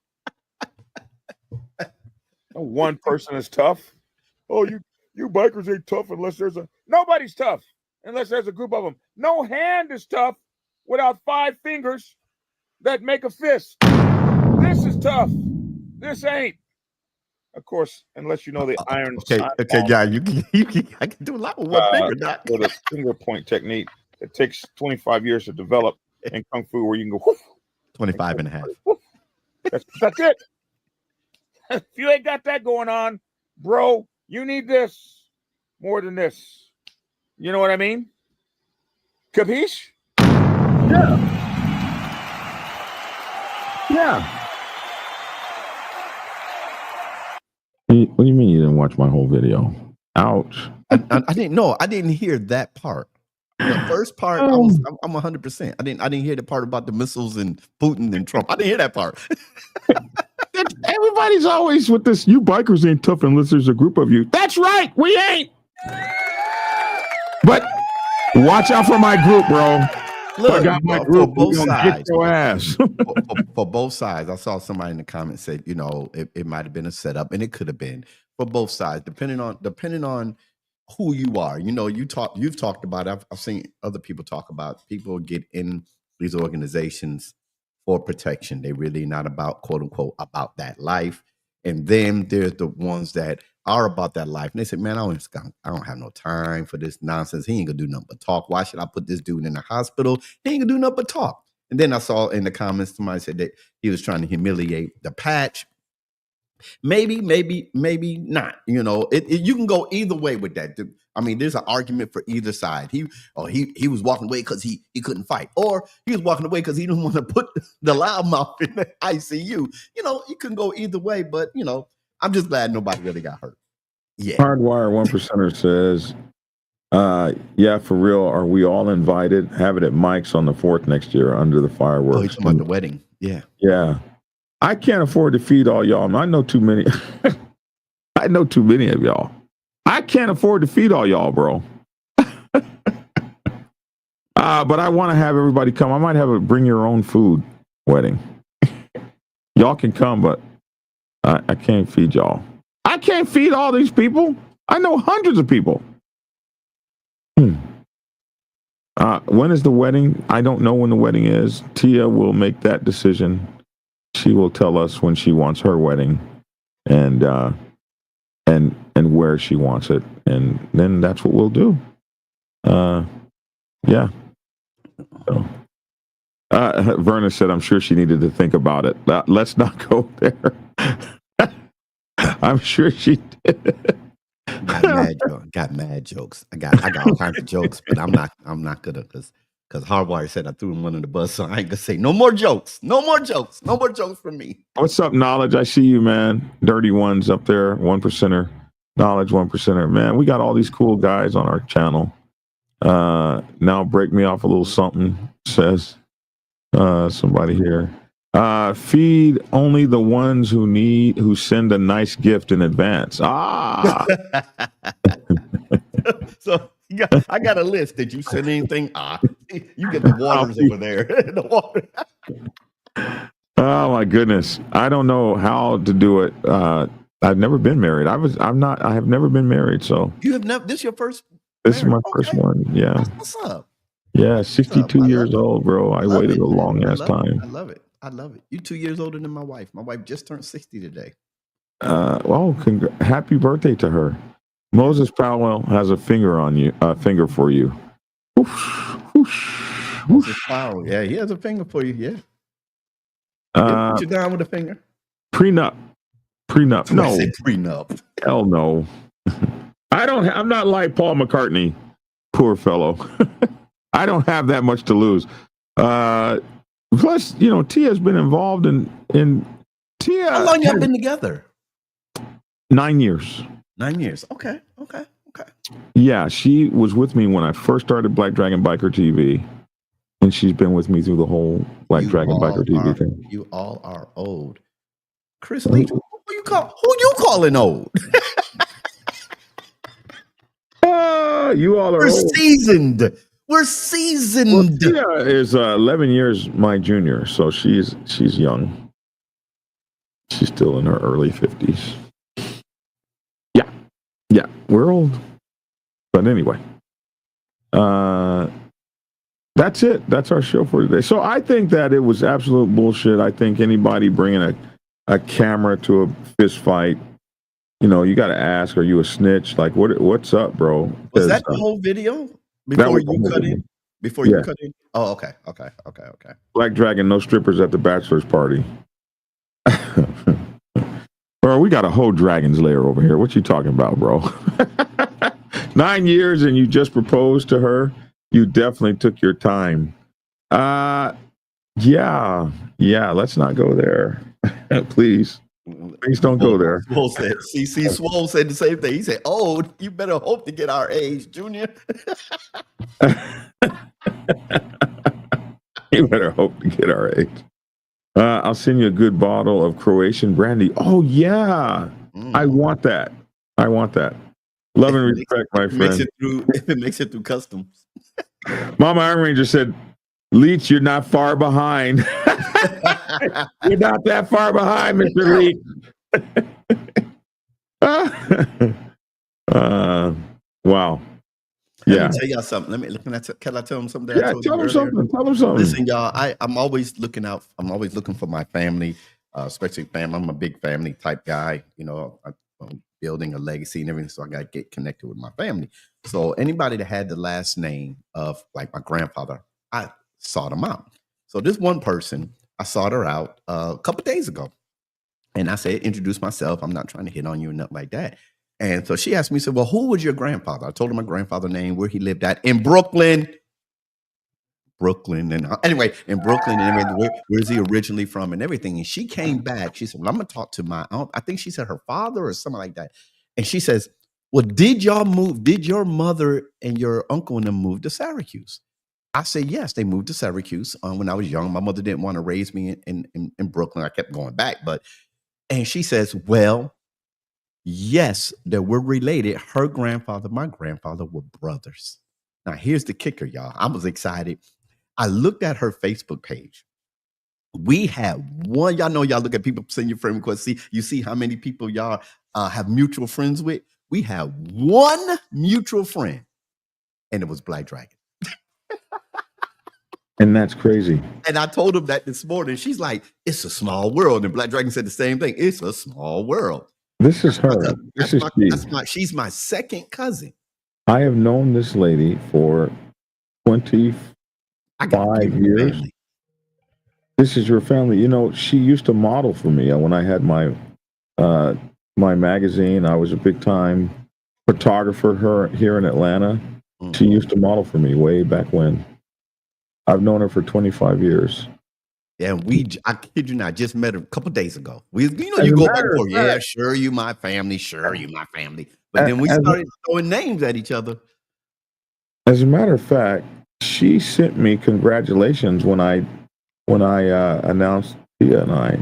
A: No one person is tough. Oh, you bikers ain't tough unless nobody's tough unless there's a group of them. No hand is tough without 5 fingers that make a fist. This is tough. This ain't. Of course, unless you know the iron.
C: Okay, John, I can do a lot with one finger, Doc.
A: With a finger point technique that takes 25 years to develop in Kung Fu, where you can go whoof,
C: 25 and a half.
A: Whoof. That's it. If you ain't got that going on, bro, you need this more than this. You know what I mean? Capiche? Yeah. Yeah. What do you mean you didn't watch my whole video? Ouch.
C: I didn't know. I didn't hear that part. The first part, I'm 100%. I didn't hear the part about the missiles and Putin and Trump. I didn't hear that part.
A: Everybody's always with this. You bikers ain't tough unless there's a group of you. That's right. We ain't. But watch out for my group, bro.
C: Look,
A: I got my group.
C: For both sides.
A: Get your ass.
C: for both sides. I saw somebody in the comments say, you know, it might have been a setup, and it could have been for both sides, depending on who you are. You know, you've talked about it. I've seen other people talk about people get in these organizations for protection. They're really not about, quote unquote, about that life. And then there's the ones that are about that life. And they say, man, I don't have no time for this nonsense. He ain't gonna do nothing but talk. Why should I put this dude in the hospital? He ain't gonna do nothing but talk. And then I saw in the comments, somebody said that he was trying to humiliate the patch. Maybe not. You know, you can go either way with that. I mean, there's an argument for either side. He was walking away because he couldn't fight, or he was walking away because he didn't want to put the loudmouth in the ICU. You know, you can go either way, but you know, I'm just glad nobody really got hurt. Yeah.
A: Hardwire 1%er says, yeah, for real. Are we all invited? Have it at Mike's on the 4th next year under the fireworks.
C: Oh, he's talking about the wedding. Yeah.
A: Yeah. I can't afford to feed all y'all. I know too many. I know too many of y'all. I can't afford to feed all y'all, bro. But I want to have everybody come. I might have a bring your own food wedding. Y'all can come, but I can't feed y'all. I can't feed all these people. I know hundreds of people. When is the wedding? I don't know when the wedding is. Tia will make that decision. She will tell us when she wants her wedding, and where she wants it, and then that's what we'll do. Yeah. So, Verna said, I'm sure she needed to think about it. Let's not go there. I'm sure she did.
C: Got mad jokes. I got all kinds of jokes, but I'm not gonna because Hardwire said I threw him under the bus, so I ain't gonna say no more jokes. No more jokes. No more jokes from me.
A: What's up, Knowledge? I see you, man. Dirty Ones up there, 1%er. Knowledge, 1%er. Man, we got all these cool guys on our channel. Now break me off a little something, says somebody here. Feed only the ones who send a nice gift in advance.
C: So I got a list. Did you send anything? You get the waters over there. The water.
A: Oh my goodness. I don't know how to do it. I've never been married. I have never been married. So
C: you have never, this is your first?
A: This is my first one. Yeah.
C: What's up?
A: Yeah. 62 years old, bro. I waited a long ass time.
C: I love it. You're 2 years older than my wife. My wife just turned 60 today.
A: Happy birthday to her. Moses Powell has a finger for you. Whoosh, whoosh,
C: Moses Powell. Yeah, he has a finger for you. Yeah. Put you down with a finger.
A: Prenup. No.
C: I say prenup.
A: Hell no. I'm not like Paul McCartney. Poor fellow. I don't have that much to lose. Plus, Tia's been involved in Tia.
C: How long y'all been together?
A: 9 years.
C: 9 years. Okay.
A: Yeah, she was with me when I first started Black Dragon Biker TV, and she's been with me through the whole Black Dragon Biker TV thing.
C: You all are old. Chris Lee, who you calling old?
A: You all are
C: We're
A: old.
C: Seasoned. We're seasoned.
A: Well, Tia is 11 years my junior, so she's young. She's still in her early 50s. Yeah, we're old. But anyway, that's it. That's our show for today. So I think that it was absolute bullshit. I think anybody bringing a camera to a fist fight, you got to ask, are you a snitch? Like, what's up, bro?
C: Was that the whole video? Before you cut in? Before you cut in? Oh, okay.
A: Black Dragon, no strippers at the bachelor's party. Bro, we got a whole dragon's lair over here. What you talking about, bro? 9 years and you just proposed to her? You definitely took your time. Yeah, let's not go there. Please don't go there.
C: Swole said, CC Swole said the same thing. He said, "Oh, you better hope to get our age, Junior."
A: You better hope to get our age. I'll send you a good bottle of Croatian brandy. Oh yeah, I want that. Love and respect, my friend.
C: If it makes it through customs.
A: Mama Iron Ranger said, "Leach, you're not far behind. You're not that far behind, Mr. Leach." Wow.
C: Let me tell y'all something. Can I tell them something?
A: Yeah, tell them something.
C: Listen, y'all, I'm always looking out. I'm always looking for my family, especially family. I'm a big family type guy. I'm building a legacy and everything, so I got to get connected with my family. So anybody that had the last name of like my grandfather, I sought them out. So this one person, I sought her out a couple of days ago, and I said, introduce myself. I'm not trying to hit on you or nothing like that. And so she asked me, said, well, who was your grandfather? I told her my grandfather's name, where he lived at in Brooklyn. And anyway, in Brooklyn, and everything, where's he originally from and everything. And she came back. She said, well, I'm going to talk to my aunt. I think she said her father or something like that. And she says, well, did your mother and your uncle and them move to Syracuse? I said, yes, they moved to Syracuse when I was young. My mother didn't want to raise me in Brooklyn. I kept going back. And she says, well, yes, that we're related. Her grandfather, my grandfather were brothers. Now, here's the kicker, y'all. I was excited. I looked at her Facebook page. We have one. Y'all know y'all look at people, send your friend requests. You see how many people y'all have mutual friends with? We have one mutual friend, and it was Black Dragon.
A: And that's crazy. And
C: I told him that this morning. She's like, it's a small world. And Black Dragon said the same thing. It's a small world.
A: This is her.
C: She's my second cousin.
A: I have known this lady for 25 years. this is your family. You know, she used to model for me when I had my my magazine. I was a big time photographer here in Atlanta. She used to model for me way back when. I've known her for 25 years.
C: Yeah, I kid you not, just met her a couple days ago. You
A: As a
C: go back
A: matter
C: and
A: of
C: forth. Yeah,
A: fact-
C: sure, you my family. Sure, you my family. But then we
A: As a-
C: started throwing names at each other.
A: As a matter of fact, she sent me congratulations when I announced Tia and I.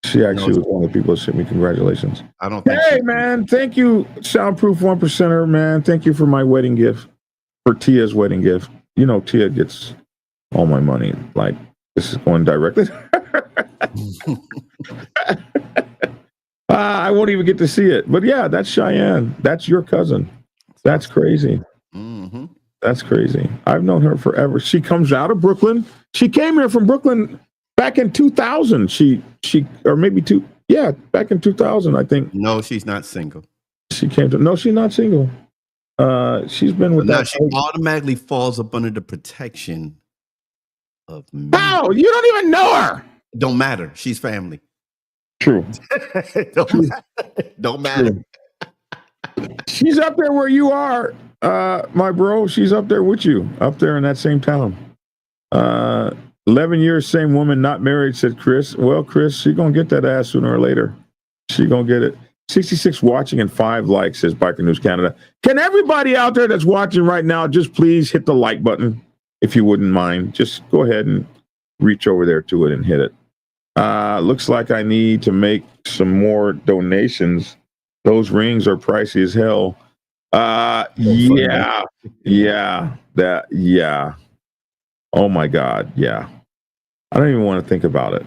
A: She actually was one of the people that sent me congratulations.
C: I don't think.
A: Hey man, thank you, Soundproof 1%er, man. Thank you for my wedding gift, for Tia's wedding gift. You know, Tia gets all my money. Like, this is going directly. I won't even get to see it. But yeah, that's Cheyenne. That's your cousin. That's crazy.
C: Mm-hmm.
A: That's crazy. I've known her forever. She comes out of Brooklyn. She came here from Brooklyn back in 2000. She or maybe back in 2000, I think.
C: No, she's not single.
A: She came to. No, she's not single. She's been with
C: Now
A: that.
C: she automatically falls up under the protection of me.
A: How? You don't even know her.
C: Don't matter. She's family.
A: True.
C: Don't matter.
A: She's up there where you are, my bro. She's up there with you, up there in that same town. 11 years, same woman, not married, said Chris. Well, Chris, she gonna get that ass sooner or later. She gonna get it. 66 watching and 5 likes, says Biker News Canada. Can everybody out there that's watching right now just please hit the like button, if you wouldn't mind? Just go ahead and reach over there to it and hit it. Looks like I need to make some more donations. Those rings are pricey as hell. Yeah. Oh my God, yeah. I don't even want to think about it.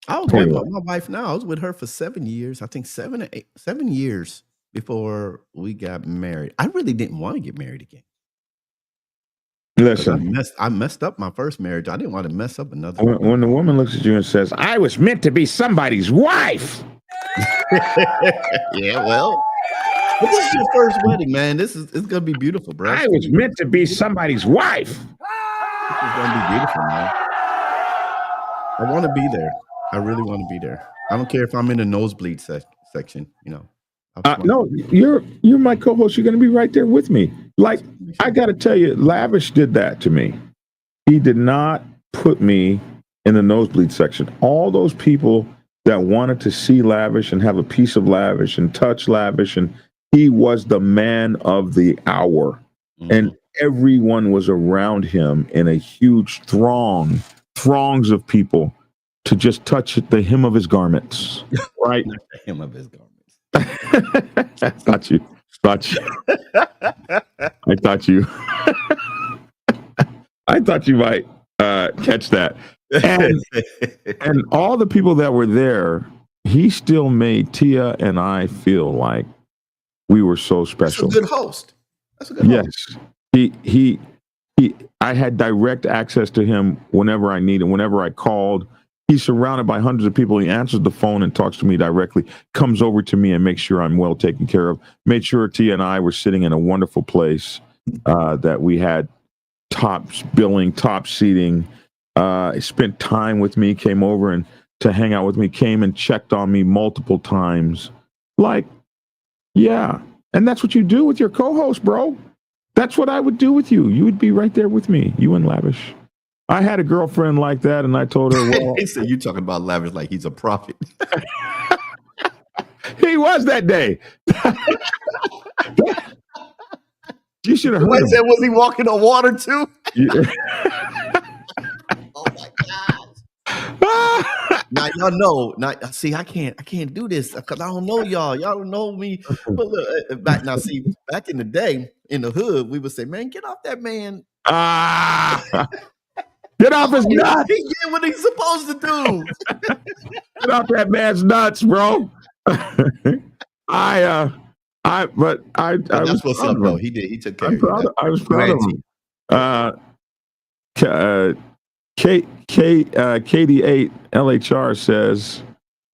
C: I was with my wife now. I was with her for 7 years. I think 7 years before we got married. I really didn't want to get married again.
A: Listen,
C: I messed up my first marriage. I didn't want to mess up another.
A: When the woman looks at you and says, "I was meant to be somebody's wife."
C: Yeah, well, but this is your first wedding, man. It's gonna be beautiful, bro.
A: I was meant to be somebody's wife.
C: This is gonna be beautiful, man. I want to be there. I really want to be there. I don't care if I'm in the nosebleed section. You know.
A: No, you're my co-host. You're going to be right there with me. Like, I got to tell you, Lavish did that to me. He did not put me in the nosebleed section. All those people that wanted to see Lavish and have a piece of Lavish and touch Lavish, and he was the man of the hour. Mm-hmm. And everyone was around him in a huge throngs of people to just touch the hem of his garments. Right?
C: Not the hem of his garments.
A: Thought you. I thought you might catch that. And all the people that were there, he still made Tia and I feel like we were so special.
C: That's a good host.
A: Yes. He I had direct access to him whenever I needed, whenever I called. He's surrounded by hundreds of people. He answers the phone and talks to me directly, comes over to me and makes sure I'm well taken care of. Made sure Tia and I were sitting in a wonderful place, that we had top billing, top seating. He spent time with me, came over and to hang out with me, came and checked on me multiple times. Like, yeah. And that's what you do with your co-host, bro. That's what I would do with you. You would be right there with me, you and Lavish. I had a girlfriend like that, and I told her, well...
C: He said, you talking about Lavish like he's a prophet.
A: He was that day. You should have heard him.
C: Said, was he walking on water too?
A: Yeah.
C: Oh my God. Now y'all know. Now see, I can't do this because I don't know y'all. Y'all don't know me. But look, back in the day in the hood, we would say, "Man, get off that man."
A: Get off his nuts.
C: He did what he's supposed to do.
A: Get off that man's nuts, bro. I
C: that's what's up, though. He did. He took care of you.
A: I was proud of him. KD8 LHR says,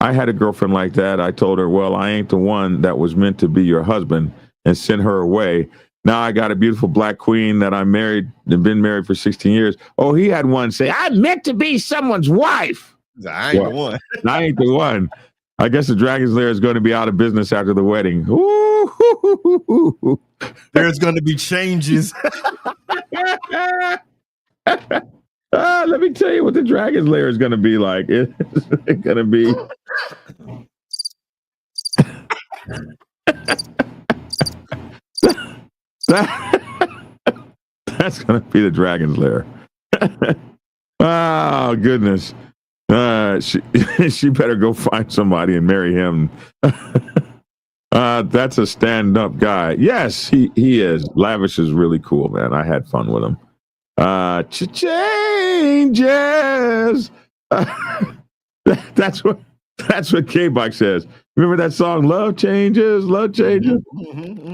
A: I had a girlfriend like that. I told her, well, I ain't the one that was meant to be your husband, and sent her away. Now I got a beautiful black queen that I'm married and been married for 16 years. Oh, he had one say, I meant to be someone's wife.
C: I ain't the one.
A: I ain't the one. I guess the Dragon's Lair is going to be out of business after the wedding. Ooh.
C: There's going to be changes.
A: Let me tell you what the Dragon's Lair is going to be like. It's going to be. That's going to be the Dragon's Lair. Oh, goodness. She better go find somebody and marry him. That's a stand-up guy. Yes, he is. Lavish is really cool, man. I had fun with him. Changes. That's what K-Bike says. Remember that song, Love Changes, Love Changes?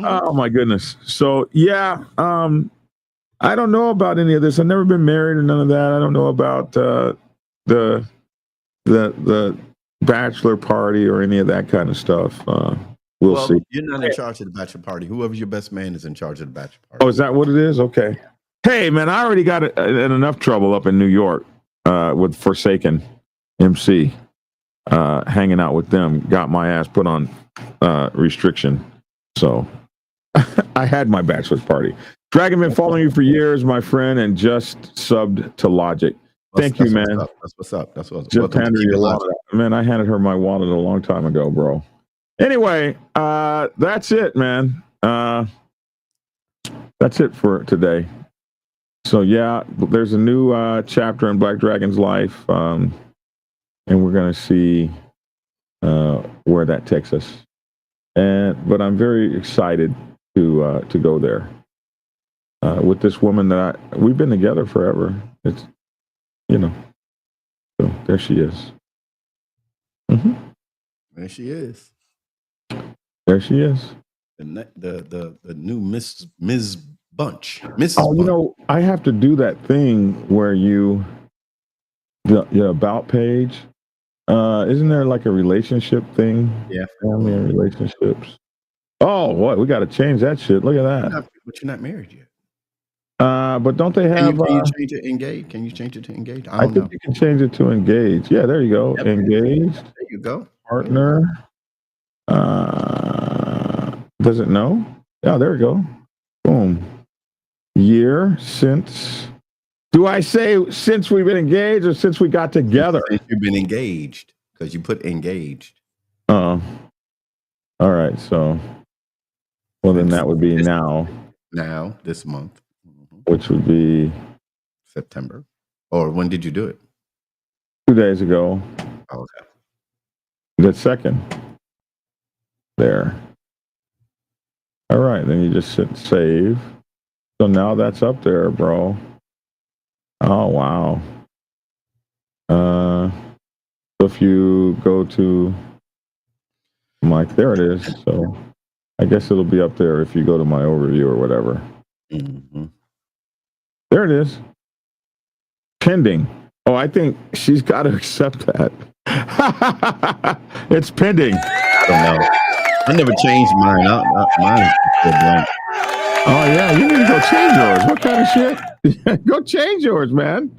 A: Oh my goodness. So yeah, I don't know about any of this. I've never been married or none of that. I don't know about the bachelor party or any of that kind of stuff. We'll see.
C: You're not in charge of the bachelor party. Whoever's your best man is in charge of the bachelor party.
A: Oh, is that what it is? Okay. Hey, man, I already got in enough trouble up in New York with Forsaken MC. Hanging out with them, got my ass put on restriction. So I had my bachelor's party. Dragon been following you for years, my friend, and just subbed to Logic. Thank you, man.
C: That's what's up. That's what's up.
A: Just handed your wallet. Man, I handed her my wallet a long time ago, bro. Anyway, that's it, man. That's it for today. So yeah, there's a new chapter in Black Dragon's life, and we're gonna see where that takes us. But I'm very excited to go there with this woman that we've been together forever. It's so there she is. Mm-hmm.
C: There she is.
A: There she is.
C: The new Ms. Bunch.
A: Bunch. I have to do that thing where the about page. Isn't there like a relationship thing?
C: Yeah.
A: Family and relationships. Oh, what? We got to change that shit. Look at that.
C: But you're not married yet.
A: But don't they have?
C: Can you change it to engage? Can you change it to engage? I don't know.
A: You can change it to engage. Yeah, there you go. Yep. Engaged.
C: There you go.
A: Partner. Does it know? Yeah, there we go. Boom. Year since. Do I say since we've been engaged or since we got together?
C: Since you've been engaged, because you put engaged.
A: Oh. All right. So, well, then that would be now.
C: Now, this month.
A: Which would be
C: September. Or when did you do it?
A: 2 days ago.
C: Oh, okay.
A: The second. There. All right. Then you just hit save. So now that's up there, bro. Oh, wow. If you go to there it is. So I guess it'll be up there if you go to my overview or whatever.
C: Mm-hmm.
A: There it is. Pending. Oh, I think she's got to accept that. It's pending.
C: I don't know. I never changed mine. Mine is blank.
A: Oh, yeah. You need to go change yours. What kind of shit? Go change yours, man.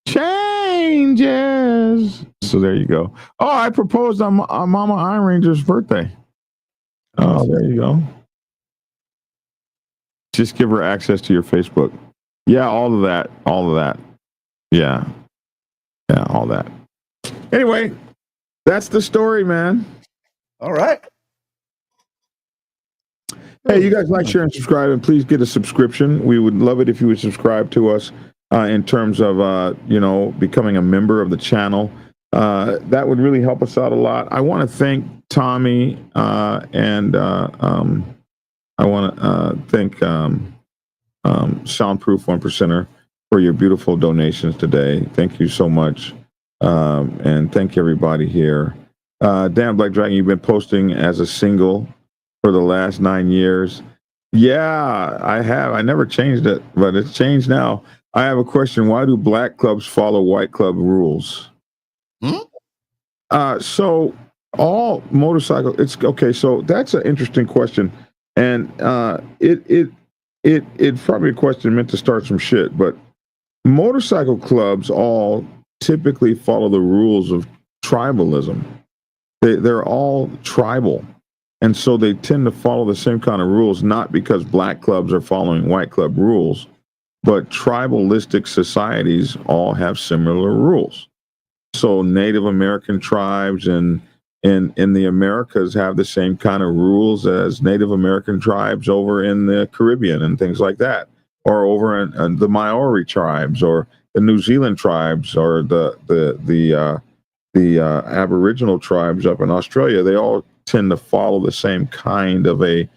A: Changes. So there you go. Oh, I proposed on Mama Iron Ranger's birthday. Oh, there you go. Just give her access to your Facebook. Yeah, all of that. All of that. Yeah. Yeah, all that. Anyway, that's the story, man.
C: All right.
A: Hey, you guys like, share, and subscribe, and please get a subscription. We would love it if you would subscribe to us in terms of, becoming a member of the channel. That would really help us out a lot. I want to thank Tommy and I want to thank Soundproof 1%er for your beautiful donations today. Thank you so much. And thank everybody here. Dan Black Dragon, you've been posting as a single for the last 9 years. Yeah, I have. I never changed it, but it's changed now. I have a question. Why do black clubs follow white club rules? So all motorcycle, it's okay. So that's an interesting question. And it's probably a question meant to start some shit, but motorcycle clubs all typically follow the rules of tribalism. They're all tribal. And so they tend to follow the same kind of rules, not because black clubs are following white club rules, but tribalistic societies all have similar rules. So Native American tribes and in the Americas have the same kind of rules as Native American tribes over in the Caribbean and things like that, or over in the Maori tribes, or the New Zealand tribes, or the Aboriginal tribes up in Australia. They all tend to follow the same kind of a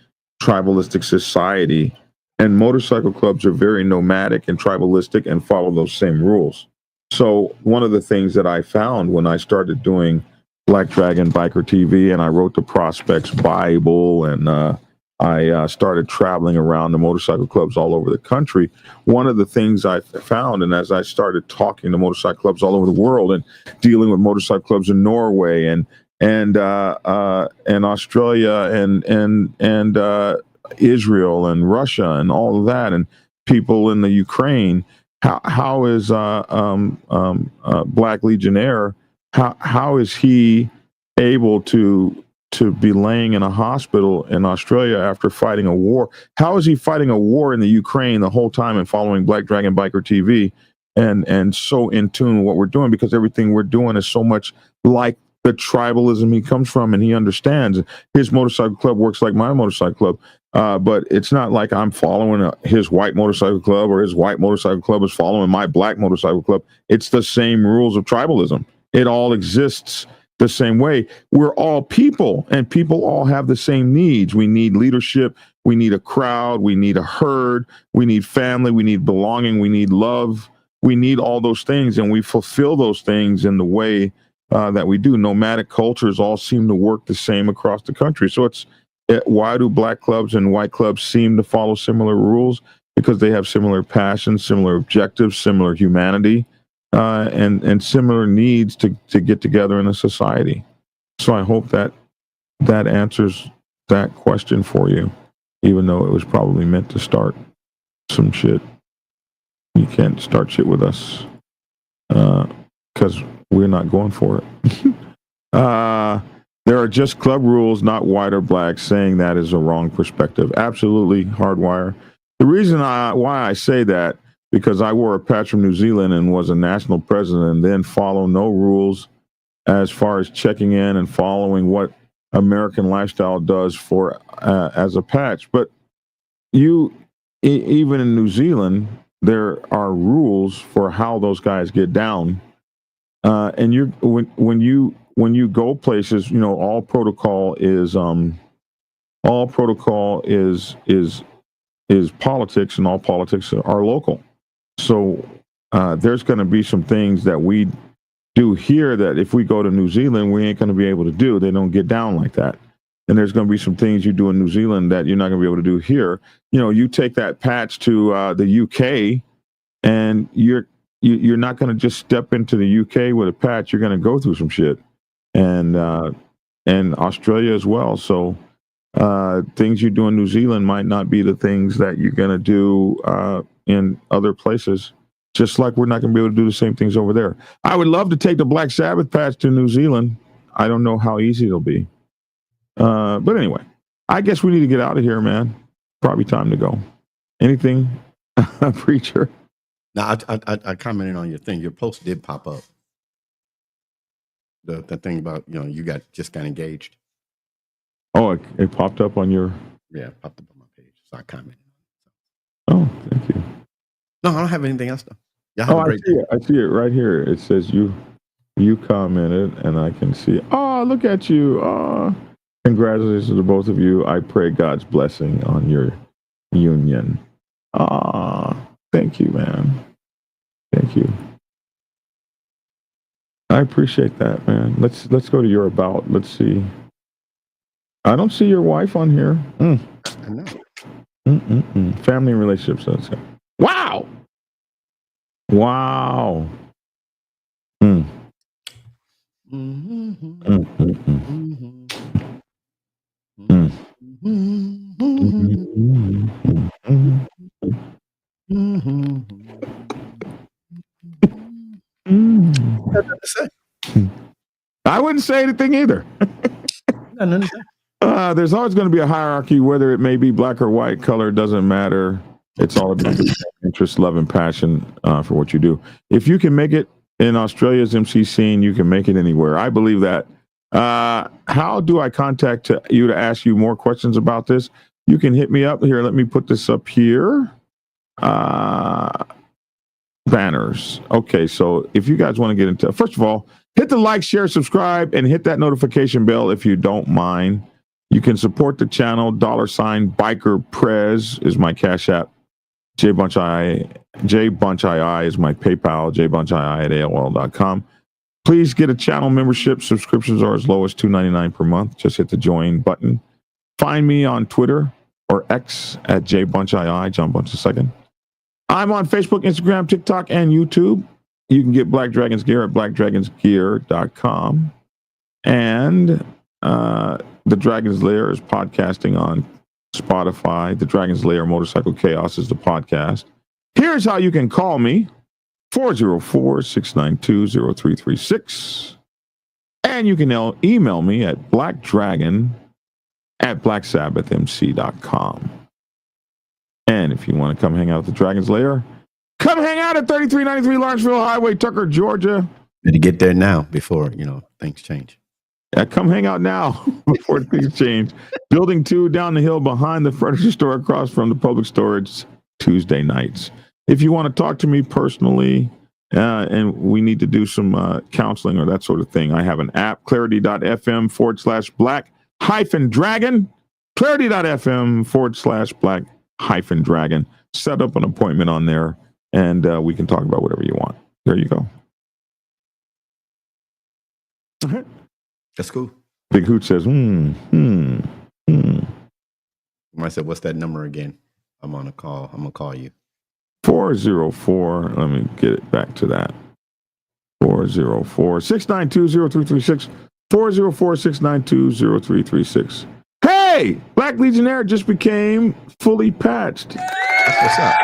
A: tribalistic society, and motorcycle clubs are very nomadic and tribalistic and follow those same rules. So one of the things that I found when I started doing Black Dragon Biker TV and I wrote the Prospects Bible, and I started traveling around the motorcycle clubs all over the country, one of the things I found, and as I started talking to motorcycle clubs all over the world and dealing with motorcycle clubs in Norway and Australia and Israel and Russia and all of that, and people in the Ukraine, how is Black Legionnaire, how is he able to be laying in a hospital in Australia after fighting a war? How is he fighting a war in the Ukraine the whole time and following Black Dragon Biker TV and so in tune with what we're doing, because everything we're doing is so much like the tribalism he comes from, and he understands. His motorcycle club works like my motorcycle club, but it's not like I'm following his white motorcycle club or his white motorcycle club is following my black motorcycle club. It's the same rules of tribalism. It all exists the same way. We're all people, and people all have the same needs. We need leadership. We need a crowd. We need a herd. We need family. We need belonging. We need love. We need all those things, and we fulfill those things in the way that we do. Nomadic cultures all seem to work the same across the country. So why do black clubs and white clubs seem to follow similar rules? Because they have similar passions, similar objectives, similar humanity, and similar needs to get together in a society. So I hope that answers that question for you, even though it was probably meant to start some shit. You can't start shit with us because we're not going for it. There are just club rules, not white or black. Saying that is a wrong perspective. Absolutely, Hardwire. The reason why I say that, because I wore a patch from New Zealand and was a national president, and then follow no rules as far as checking in and following what American lifestyle does for as a patch. But even in New Zealand, there are rules for how those guys get down. And when you go places, all protocol is politics, and all politics are local. So there's going to be some things that we do here that if we go to New Zealand, we ain't going to be able to do. They don't get down like that. And there's going to be some things you do in New Zealand that you're not going to be able to do here. You take that patch to the UK, and you're not going to just step into the UK with a patch. You're going to go through some shit, and Australia as well. So things you do in New Zealand might not be the things that you're going to do in other places. Just like we're not going to be able to do the same things over there. I would love to take the Black Sabbath patch to New Zealand. I don't know how easy it'll be. But anyway, I guess we need to get out of here, man. Probably time to go. Anything, preacher?
C: Now, I commented on your thing. Your post did pop up. The thing about, you just got engaged.
A: Oh, it popped up on your...
C: Yeah, it popped up on my page. So I commented.
A: Oh, thank you.
C: No, I don't have anything else, though. Y'all have a great day.
A: I see it right here. It says you commented, and I can see it. Oh, look at you. Oh, congratulations to both of you. I pray God's blessing on your union. Thank you, man. Thank you. I appreciate that, man. Let's go to your about. Let's see. I don't see your wife on here.
C: I know.
A: Family and relationships. Let's go. Wow. Wow. I wouldn't say anything either. There's always going to be a hierarchy, whether it may be black or white, color doesn't matter. It's all about interest, love, and passion for what you do. If you can make it in Australia's MC scene, you can make it anywhere. I believe that. How do I contact you to ask you more questions about this? You can hit me up here. Let me put this up here. Banners. Okay, so if you guys want to get into, first of all, hit the like, share, subscribe, and hit that notification bell if you don't mind. You can support the channel. $ Biker Prez is my Cash App. JBunchII is my PayPal. JBunchII@AOL.com. Please get a channel membership. Subscriptions are as low as $2.99 per month. Just hit the join button. Find me on Twitter or X at JBunchII, John Bunch II. I'm on Facebook, Instagram, TikTok, and YouTube. You can get Black Dragon's gear at blackdragonsgear.com. And The Dragon's Lair is podcasting on Spotify. The Dragon's Lair Motorcycle Chaos is the podcast. Here's how you can call me. 404-692-0336. And you can email me at blackdragon@blacksabbathmc.com. And if you want to come hang out at the Dragon's Lair, come hang out at 3393 Lawrenceville Highway, Tucker, Georgia.
C: Better get there now before, things change.
A: Come hang out now before things change. Building 2 down the hill behind the furniture store across from the public storage, Tuesday nights. If you want to talk to me personally and we need to do some counseling or that sort of thing, I have an app, clarity.fm/black-dragon. Clarity.fm/black-dragon. Set up an appointment on there and we can talk about whatever you want. There you go.
C: That's cool.
A: Big Hoot says,
C: I said, what's that number again? I'm on a call. I'm going to call you.
A: 404. Let me get it back to that. 404-692-0336. 404-692-0336. Hey! Black Legionnaire just became fully patched.
C: That's what's up.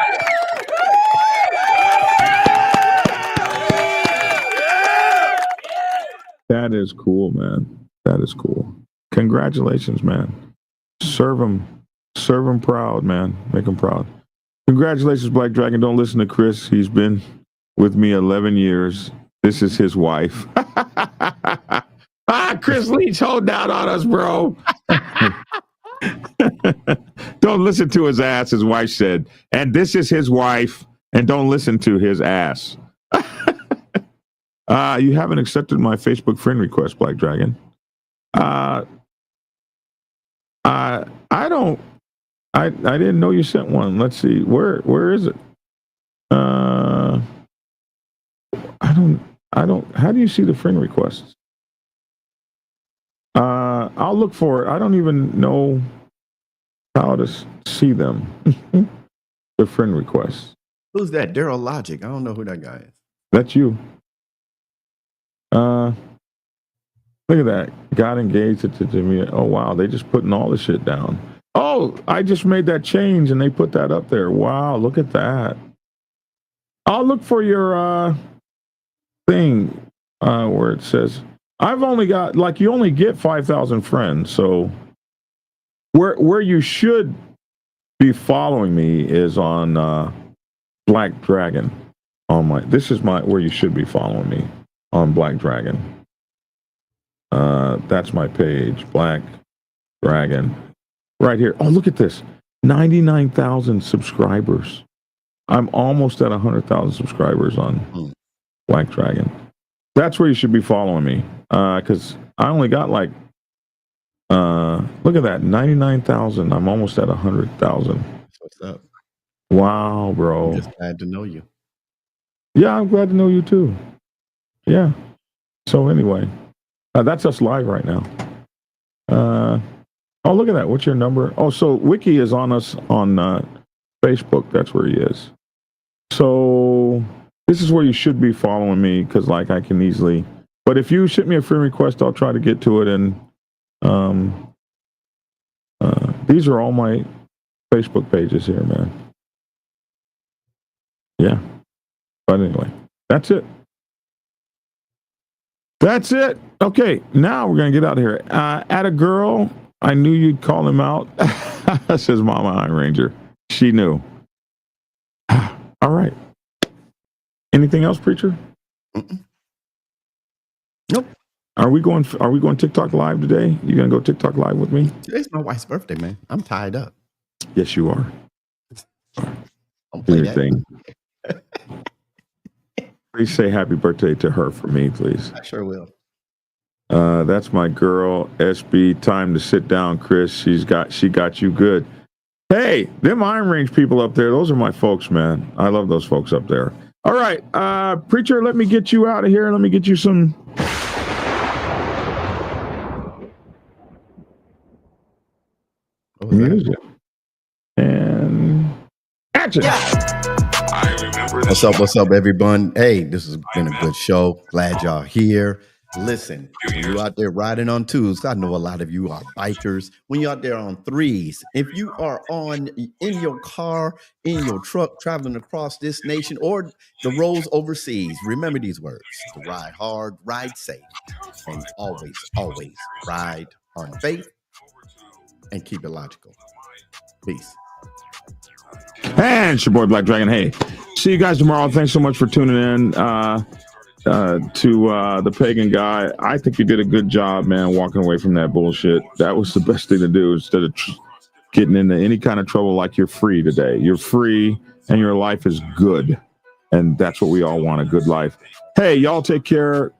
A: That is cool, man. That is cool. Congratulations, man. Serve him proud, man. Make him proud. Congratulations, Black Dragon. Don't listen to Chris. He's been with me 11 years. This is his wife. Chris Leach, hold down on us, bro. Don't listen to his ass, his wife said. And this is his wife, and don't listen to his ass. You haven't accepted my Facebook friend request, Black Dragon. I didn't know you sent one. Let's see. Where is it? I don't, how do you see the friend requests? I'll look for it. I don't even know how to see them. The friend requests.
C: Who's that? Daryl Logic. I don't know who that guy is.
A: That's you. Look at that. Got engaged to me. Oh, wow. They just putting all the shit down. Oh, I just made that change and they put that up there. Wow. Look at that. I'll look for your thing where it says, I've only got, like, you only get 5,000 friends. So where you should be following me is on Black Dragon. This is where you should be following me on Black Dragon. That's my page, Black Dragon, right here. Oh, look at this, 99,000 subscribers. I'm almost at 100,000 subscribers on Black Dragon. That's where you should be following me, because I only got like, look at that, 99,000. I'm almost at 100,000.
C: What's up?
A: Wow, bro.
C: I'm just glad to know you.
A: Yeah, I'm glad to know you too. Yeah. So anyway, that's us live right now. Oh, look at that. What's your number? Oh, so Wiki is on us on Facebook. That's where he is. So this is where you should be following me, because like I can easily. But if you ship me a friend request, I'll try to get to it and These are all my Facebook pages here, man. Yeah. But anyway, that's it. That's it. Okay, now we're going to get out of here. At a girl, I knew you'd call him out. Says Mama Iron Ranger. She knew. All right. Anything else, preacher?
C: Mm-mm. Nope.
A: Are we going TikTok live today? You going to go TikTok live with me?
C: Today's my wife's birthday, man. I'm tied up.
A: Yes, you are.
C: Don't
A: Do
C: play
A: your
C: that.
A: thing. Please say happy birthday to her for me, please.
C: I sure will.
A: That's my girl, SB. Time to sit down, Chris. She got you good. Hey, them Iron Range people up there, those are my folks, man. I love those folks up there. All right, preacher, let me get you out of here. Let me get you some.
C: What was
A: Music. And action.
C: What's up, everyone? Hey, this has been a good show. Glad y'all here. Listen, when you're out there riding on twos, I know a lot of you are bikers. When you're out there on threes, if you are in your car, in your truck, traveling across this nation or the roads overseas, remember these words: to ride hard, ride safe, and always ride on faith and keep it logical. Peace.
A: And it's your boy Black Dragon. Hey, see you guys tomorrow. Thanks so much for tuning in to the Pagan Guy. I think you did a good job, man, walking away from that bullshit. That was the best thing to do instead of getting into any kind of trouble. Like, you're free today. You're free and your life is good. And that's what we all want, a good life. Hey, y'all take care.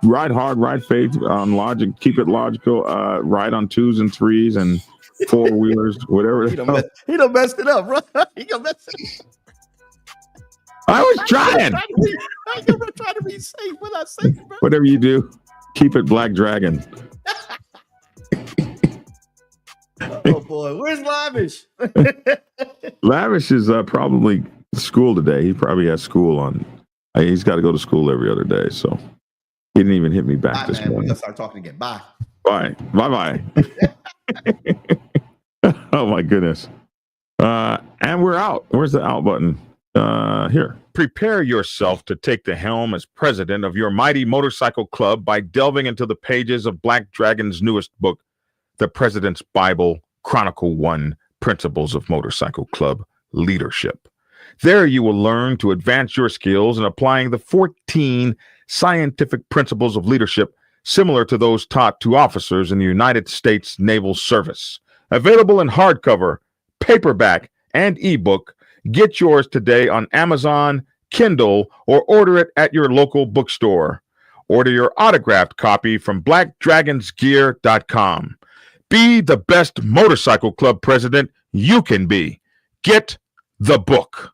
A: Ride hard, ride faith on logic. Keep it logical. Ride on twos and threes and four-wheelers, whatever.
C: He done messed it up, bro. He done messed it up.
A: I was trying.
C: I'm trying to be safe when I say it, bro.
A: Whatever you do, keep it Black Dragon.
C: Oh boy, where's Lavish?
A: Lavish is probably school today. He probably has school on. He's got to go to school every other day, so he didn't even hit me back this morning.
C: We're gonna start talking again. Bye.
A: Bye. Oh my goodness. And we're out. Where's the out button? Here. Prepare yourself to take the helm as president of your mighty motorcycle club by delving into the pages of Black Dragon's newest book, The President's Bible, Chronicle 1, Principles of Motorcycle Club Leadership. There you will learn to advance your skills in applying the 14 scientific principles of leadership similar to those taught to officers in the United States Naval Service. Available in hardcover, paperback, and ebook. Get yours today on Amazon, Kindle, or order it at your local bookstore. Order your autographed copy from blackdragonsgear.com. Be the best motorcycle club president you can be. Get the book.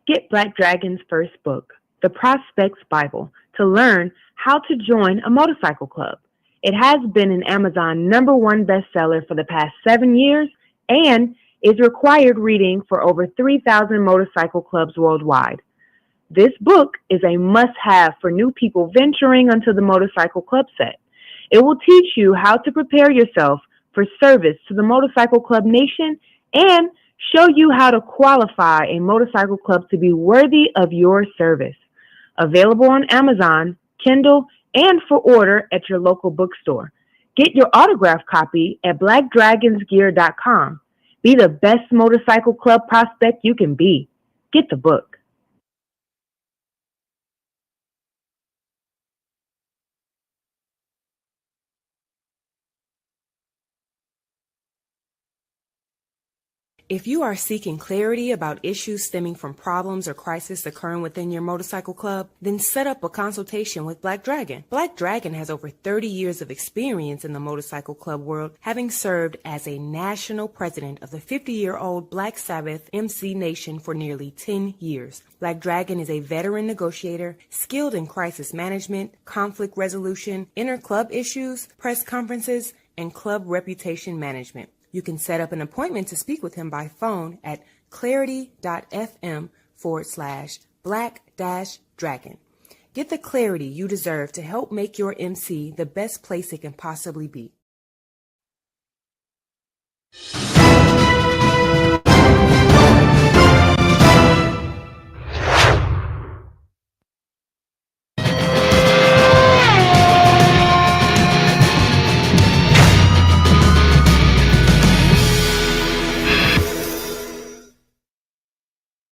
G: Get Black Dragon's first book, The Prospect's Bible, to learn how to join a motorcycle club. It has been an Amazon #1 bestseller for the past 7 years and is required reading for over 3,000 motorcycle clubs worldwide. This book is a must-have for new people venturing onto the motorcycle club set. It will teach you how to prepare yourself for service to the motorcycle club nation and show you how to qualify a motorcycle club to be worthy of your service. Available on Amazon, Kindle, and for order at your local bookstore. Get your autographed copy at blackdragonsgear.com. Be the best motorcycle club prospect you can be. Get the book.
H: If you are seeking clarity about issues stemming from problems or crises occurring within your motorcycle club, then set up a consultation with Black Dragon. Black Dragon has over 30 years of experience in the motorcycle club world, having served as a national president of the 50-year-old Black Sabbath MC Nation for nearly 10 years. Black Dragon is a veteran negotiator, skilled in crisis management, conflict resolution, inter-club issues, press conferences, and club reputation management. You can set up an appointment to speak with him by phone at clarity.fm/black-dragon. Get the clarity you deserve to help make your MC the best place it can possibly be.
B: Bye.